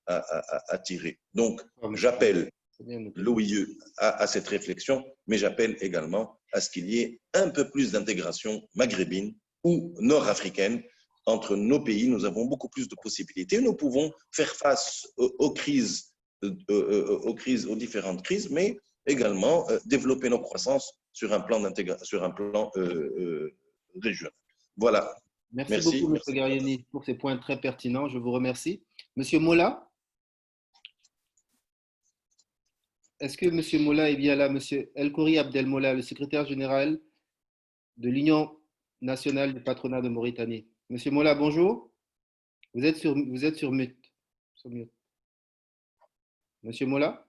à tirer. Donc, j'appelle l'OIE à cette réflexion, mais j'appelle également à ce qu'il y ait un peu plus d'intégration maghrébine ou nord-africaine entre nos pays. Nous avons beaucoup plus de possibilités. Nous pouvons faire face aux différentes crises, mais également développer nos croissances sur un plan régional. Voilà. Merci beaucoup, M. Gariani, pour ces points très pertinents. Je vous remercie. Monsieur Mola? Est-ce que M. Mola est bien là? M. El-Khoury Abdelmola, le secrétaire général de l'Union nationale du patronat de Mauritanie. M. Mola, bonjour. Vous êtes sur mute. Monsieur Mola?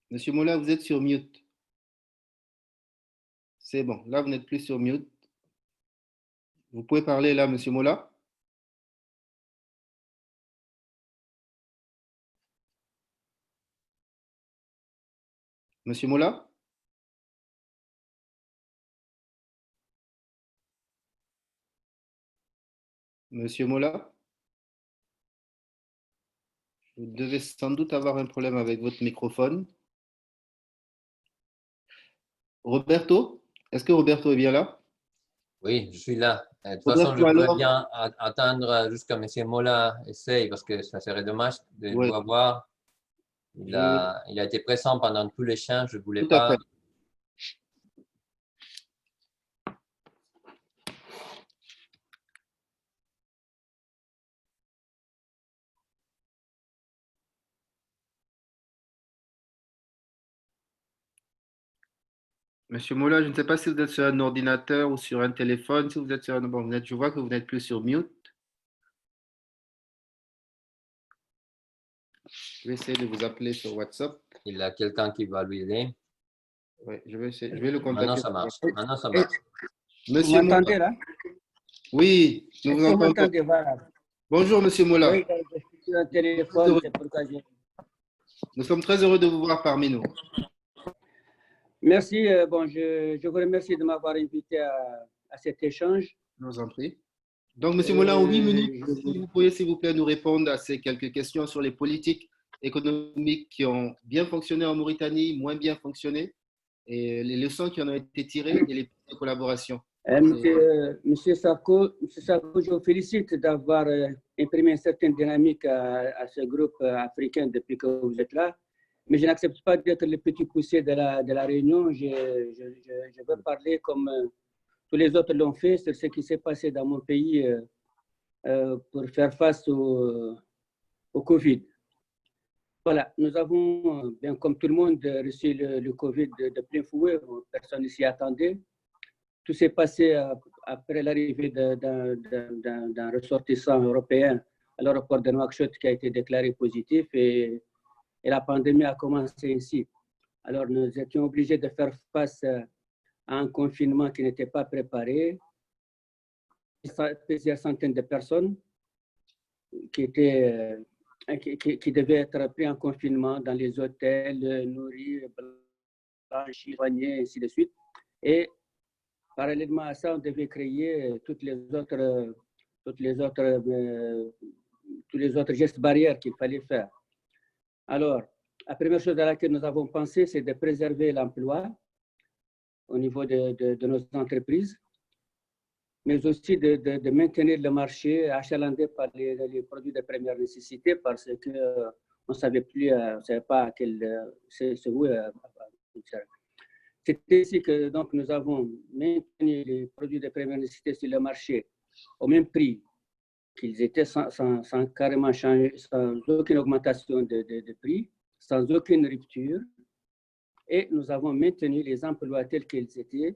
Monsieur Mola, vous êtes sur mute. C'est bon. Là, vous n'êtes plus sur mute. Vous pouvez parler là, Monsieur Mola? Monsieur Mola? Monsieur Mola? Vous devez sans doute avoir un problème avec votre microphone. Roberto? Est-ce que Roberto est bien là? Oui, je suis là. De toute façon, je voudrais bien attendre jusqu'à M. Mola essaye, parce que ça serait dommage de le voir. Il a été présent pendant tout l'échange, je ne voulais pas. Monsieur Mola, je ne sais pas si vous êtes sur un ordinateur ou sur un téléphone. Si vous êtes sur un... Bon, je vois que vous n'êtes plus sur mute. Je vais essayer de vous appeler sur WhatsApp. Il a quelqu'un qui va lui aider. Oui, je vais le contacter. Maintenant, ça marche. Maintenant, ça marche. Monsieur vous m'entendez là? Oui, nous vous entendons. Voilà. Bonjour, Monsieur Mola. Oui, je suis sur un téléphone, c'est pourquoi Nous sommes très heureux de vous voir parmi nous. Merci. Je vous remercie de m'avoir invité à cet échange. Je vous en prie. Donc, Monsieur Mola, en 8 minutes, si vous pourriez, s'il vous plaît, nous répondre à ces quelques questions sur les politiques économiques qui ont bien fonctionné en Mauritanie, moins bien fonctionné, et les leçons qui en ont été tirées et les points de collaboration. Monsieur Sarko, je vous félicite d'avoir imprimé une certaine dynamique à ce groupe africain depuis que vous êtes là. Mais je n'accepte pas d'être le petit poussé de la réunion. Je veux parler comme tous les autres l'ont fait sur ce qui s'est passé dans mon pays pour faire face au Covid. Voilà, nous avons, bien comme tout le monde, reçu le Covid de plein fouet. Personne ne s'y attendait. Tout s'est passé après l'arrivée d'un ressortissant européen à l'aéroport de Nouakchott qui a été déclaré positif et la pandémie a commencé ainsi. Alors, nous étions obligés de faire face à un confinement qui n'était pas préparé. Plusieurs centaines de personnes qui devaient être pris en confinement dans les hôtels, nourris, blanchis, soignés, ainsi de suite. Et parallèlement à ça, on devait créer tous les autres gestes barrières qu'il fallait faire. Alors, la première chose à laquelle nous avons pensé, c'est de préserver l'emploi au niveau de nos entreprises, mais aussi de maintenir le marché achalandé par les produits de première nécessité parce qu'on ne savait pas c'est où. C'est ainsi que donc, nous avons maintenu les produits de première nécessité sur le marché au même prix qu'ils étaient sans carrément changer, sans aucune augmentation de prix, sans aucune rupture. Et nous avons maintenu les emplois tels qu'ils étaient.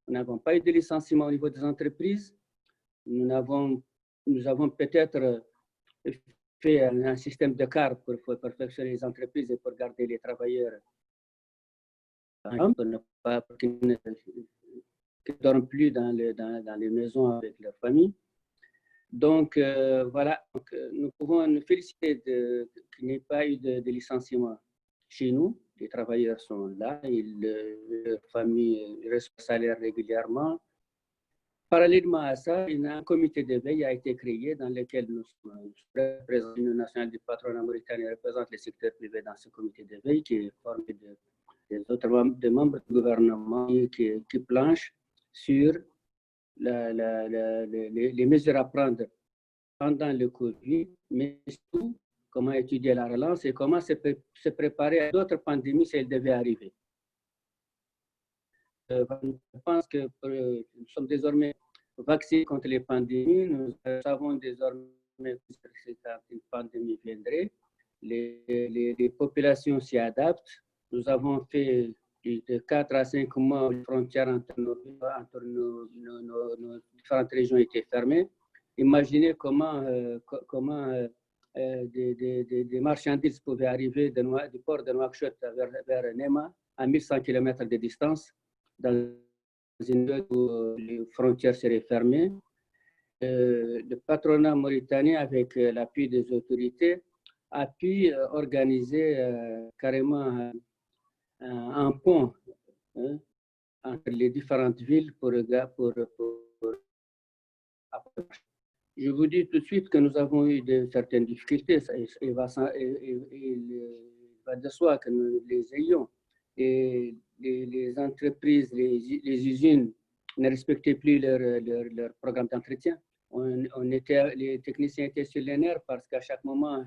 Nous n'avons pas eu de licenciement au niveau des entreprises. Nous avons peut-être fait un système de carte pour perfectionner les entreprises et pour garder les travailleurs pour qu'ils ne dorment plus dans les maisons avec leur famille. Donc, voilà, nous pouvons nous féliciter qu'il n'y ait pas eu de licenciement chez nous. les travailleurs sont là, leurs familles reçoivent salaire régulièrement. Parallèlement à ça, un comité de veille a été créé dans lequel nous représentons l'Union nationale du patronat mauritanien représente les secteurs privés dans ce comité de veille qui est formé des autres membres du gouvernement qui planchent sur les mesures à prendre pendant le Covid, mais surtout comment étudier la relance et comment se préparer à d'autres pandémies si elles devaient arriver. Je pense que nous sommes désormais vaccinés contre les pandémies. Nous savons désormais que quand une pandémie viendrait, les populations s'y adaptent. Nous avons fait de 4 à 5 mois, les frontières entre nos différentes régions étaient fermées. Imaginez comment des marchandises pouvaient arriver du port de Nouakchott vers Nema à 1100 km de distance, dans une période où les frontières seraient fermées. Le patronat mauritanien, avec l'appui des autorités, a pu organiser carrément un pont entre les différentes villes pour je vous dis tout de suite que nous avons eu certaines difficultés. Il va de soi que nous les ayons. Et les entreprises, les usines ne respectaient plus leur programme d'entretien. Les techniciens étaient sur les nerfs parce qu'à chaque moment,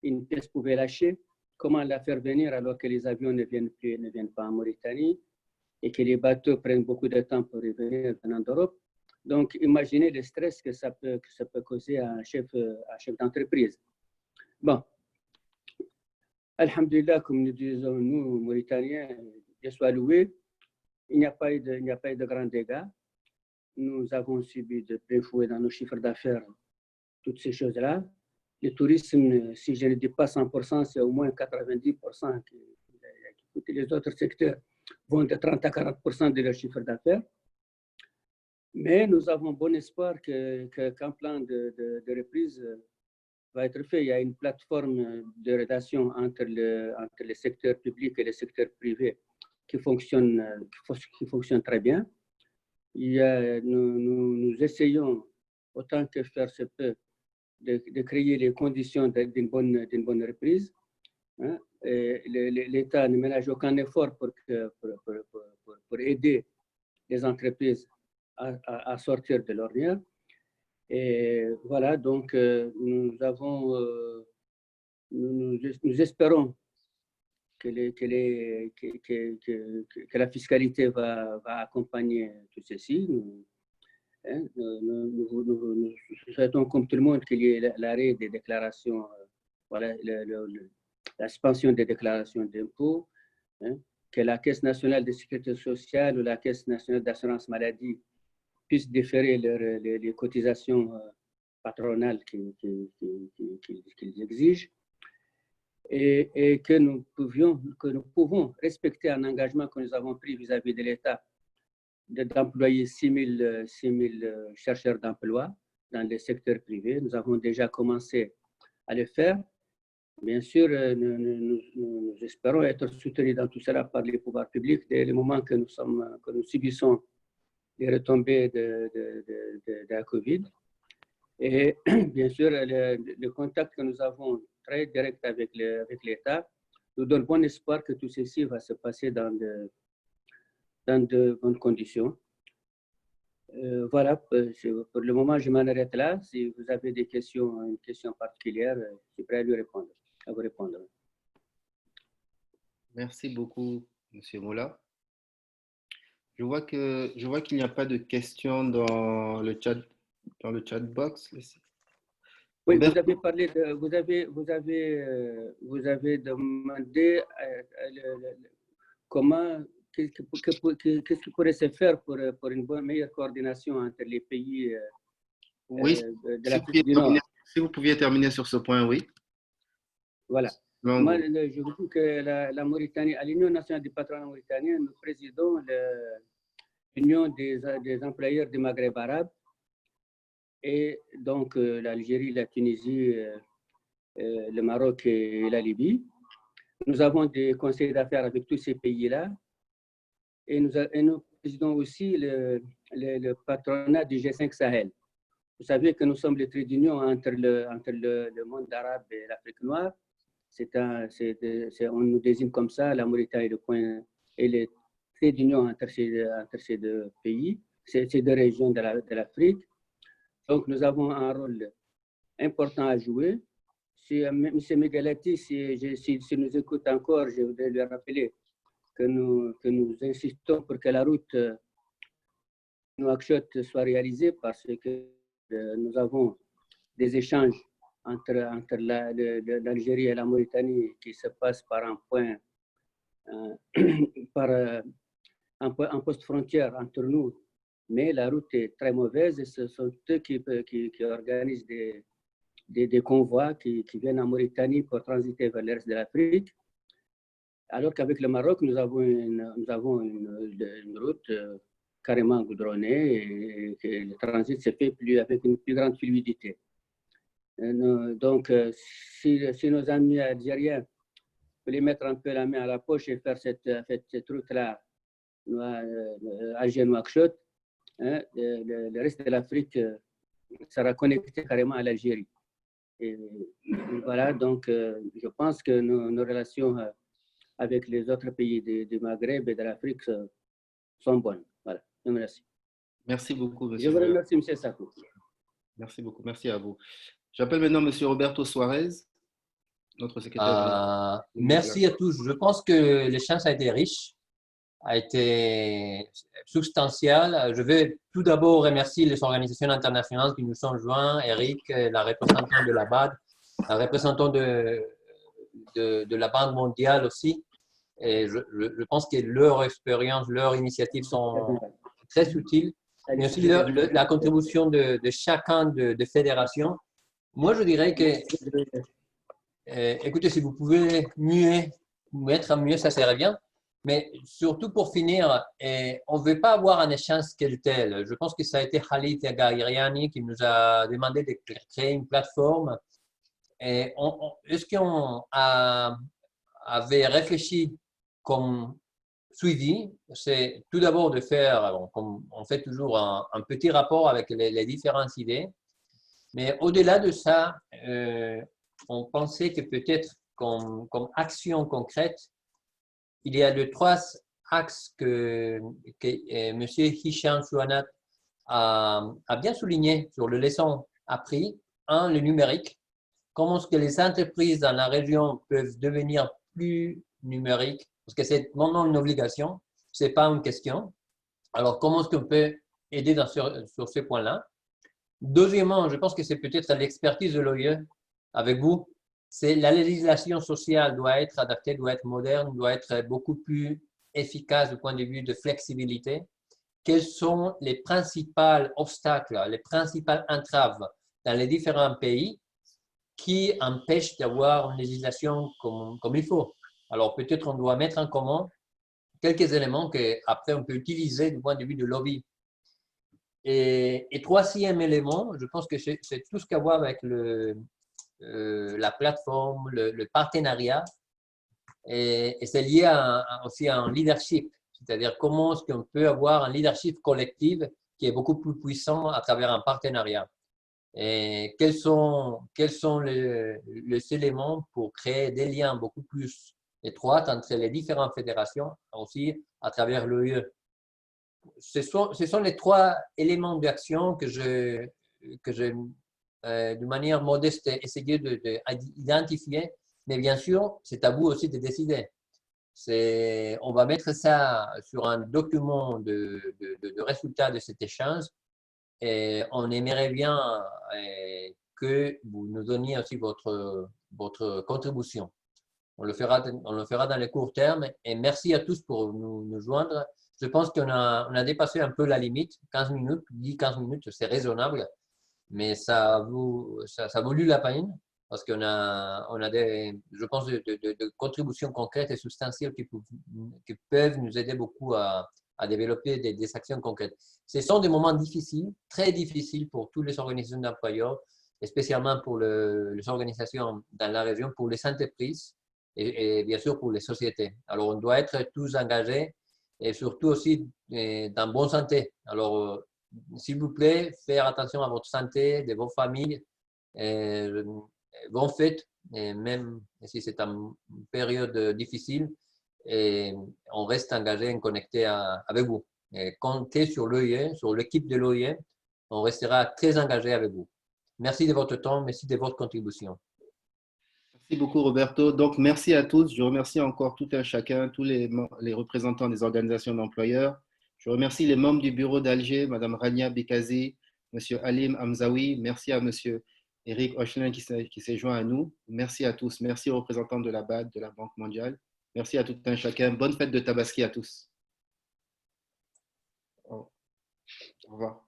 une pièce pouvait lâcher. Comment la faire venir alors que les avions ne viennent pas en Mauritanie et que les bateaux prennent beaucoup de temps pour revenir venant d'Europe. Donc, imaginez le stress que ça peut causer à un chef d'entreprise. Bon, alhamdulillah, comme nous disons, nous, Mauritaniens, Dieu soit loué, il n'y a pas eu de grands dégâts. Nous avons subi de plein fouet dans nos chiffres d'affaires toutes ces choses-là. Le tourisme, si je ne dis pas 100%, c'est au moins 90%. Les autres secteurs vont de 30 à 40% de leur chiffre d'affaires. Mais nous avons bon espoir qu'un plan de reprise va être fait. Il y a une plateforme de relation entre les secteurs publics et les secteurs privés qui fonctionne très bien. Nous essayons, autant que faire se peut, de créer les conditions d'une bonne reprise. Hein. L'État ne ménage aucun effort pour aider les entreprises à sortir de l'ornière. Et voilà, donc nous espérons que la fiscalité va accompagner tout ceci. Nous souhaitons, comme tout le monde, qu'il y ait l'arrêt des déclarations, voilà, la suspension des déclarations d'impôts, que la Caisse nationale de sécurité sociale ou la Caisse nationale d'assurance maladie puissent déférer les cotisations patronales qu'ils exigent et que nous pouvons respecter un engagement que nous avons pris vis-à-vis de l'État d'employer 6 000 chercheurs d'emploi dans les secteurs privés. Nous avons déjà commencé à le faire. Bien sûr, nous espérons être soutenus dans tout cela par les pouvoirs publics dès le moment que nous subissons les retombées de la Covid. Et bien sûr, le contact que nous avons très direct avec l'État nous donne bon espoir que tout ceci va se passer dans de bonnes conditions. Voilà, pour le moment, je m'en arrête là. Si vous avez une question particulière, je suis prêt à vous répondre. Merci beaucoup, M. Moula. Je vois qu'il n'y a pas de questions dans le chat box. Oui, vous avez parlé vous avez demandé qu'est-ce qui pourrait se faire pour une meilleure coordination entre les pays de l'Afrique du Nord. Si vous pouviez terminer sur ce point, oui. Voilà. Moi, je vous dis que la Mauritanie, à l'Union nationale du patronat mauritanien, nous présidons l'Union des employeurs du Maghreb arabe et donc l'Algérie, la Tunisie, le Maroc et la Libye. Nous avons des conseils d'affaires avec tous ces pays-là et nous présidons aussi le patronat du G5 Sahel. Vous savez que nous sommes les traits d'union entre le monde arabe et l'Afrique noire. On nous désigne comme ça, la Mauritanie et les traits d'union entre ces deux pays, ces deux régions de l'Afrique. Donc, nous avons un rôle important à jouer. Si M. Megalati, si nous écoute encore, je voudrais lui rappeler que nous insistons pour que la route Nouakchott soit réalisée parce que nous avons des échanges entre l'Algérie et la Mauritanie qui se passent par un point, un poste frontière entre nous. Mais la route est très mauvaise et ce sont eux qui organisent des convois qui viennent en Mauritanie pour transiter vers le reste de l'Afrique. Alors qu'avec le Maroc, nous avons une route carrément goudronnée et que le transit se fait avec une plus grande fluidité. Donc, si nos amis algériens peuvent mettre un peu la main à la poche et faire cette route-là, Alger-Nouakchott, le reste de l'Afrique sera connecté carrément à l'Algérie. Et voilà, donc je pense que nos relations avec les autres pays du Maghreb et de l'Afrique sont bonnes. Voilà, je vous remercie. Merci beaucoup, monsieur. Je vous remercie, monsieur Sako. Merci beaucoup, merci à vous. J'appelle maintenant monsieur Roberto Suarez, notre secrétaire. Merci à tous. Je pense que l'échange a été riche, a été substantiel. Je vais tout d'abord remercier les organisations internationales qui nous sont joints, Eric, la représentante de la BAD, la représentante de la Banque mondiale aussi. Et je pense que leur expérience, leurs initiatives sont très utiles, mais aussi la contribution de chacun des fédérations. Moi, je dirais que, écoutez, si vous pouvez mettre mieux, ça serait bien. Mais surtout pour finir, on ne veut pas avoir un échange tel. Je pense que ça a été Khalid Gairiani qui nous a demandé de créer une plateforme. Est-ce qu'on avait réfléchi comme suivi? C'est tout d'abord de faire, comme on fait toujours, un petit rapport avec les différentes idées. Mais au-delà de ça, on pensait que peut-être comme action concrète, il y a les trois axes que M. Hicham Chouanat a bien souligné sur les leçons apprises. Un, le numérique. Comment est-ce que les entreprises dans la région peuvent devenir plus numériques? Parce que c'est maintenant une obligation, ce n'est pas une question. Alors, comment est-ce qu'on peut aider sur ce point-là? Deuxièmement, je pense que c'est peut-être l'expertise de l'OIE avec vous. C'est la législation sociale doit être adaptée, doit être moderne, doit être beaucoup plus efficace du point de vue de flexibilité. Quels sont les principaux obstacles, les principales entraves dans les différents pays qui empêchent d'avoir une législation comme il faut? Alors peut-être on doit mettre en commun quelques éléments qu'après on peut utiliser du point de vue de lobby. Et troisième élément, je pense que c'est tout ce qu'à voir avec la plateforme, le partenariat, et c'est lié aussi à un leadership, c'est-à-dire comment est-ce qu'on peut avoir un leadership collectif qui est beaucoup plus puissant à travers un partenariat. Et quels sont les éléments pour créer des liens beaucoup plus étroits entre les différentes fédérations, aussi à travers l'OIE. Ce sont les trois éléments d'action que je de manière modeste, essayer d'identifier, mais bien sûr, c'est à vous aussi de décider. On va mettre ça sur un document de résultats de cet échange et on aimerait bien que vous nous donniez aussi votre contribution. On le fera dans le court terme et merci à tous pour nous joindre. Je pense qu'on a dépassé un peu la limite, 15 minutes, 10-15 minutes, c'est raisonnable. Mais ça vaut la peine parce qu'on a je pense, de contributions concrètes et substantielles qui peuvent nous aider beaucoup à développer des actions concrètes. Ce sont des moments difficiles, très difficiles pour toutes les organisations d'employeurs, et spécialement pour les organisations dans la région, pour les entreprises. et bien sûr pour les sociétés. Alors, on doit être tous engagés et surtout aussi dans bonne santé. Alors, s'il vous plaît, faire attention à votre santé, de vos familles, bonnes fêtes, et même si c'est une période difficile, et on reste engagé et connecté avec vous. Et comptez sur l'OIE, sur l'équipe de l'OIE, on restera très engagé avec vous. Merci de votre temps, merci de votre contribution. Merci beaucoup, Roberto. Donc, merci à tous. Je remercie encore tout un chacun, tous les représentants des organisations d'employeurs. Je remercie les membres du bureau d'Alger, Mme Rania Bekazi, M. Halim Hamzaoui. Merci à M. Eric Ochelin qui s'est joint à nous. Merci à tous. Merci aux représentants de la BAD, de la Banque mondiale. Merci à tout un chacun. Bonne fête de Tabaski à tous. Au revoir.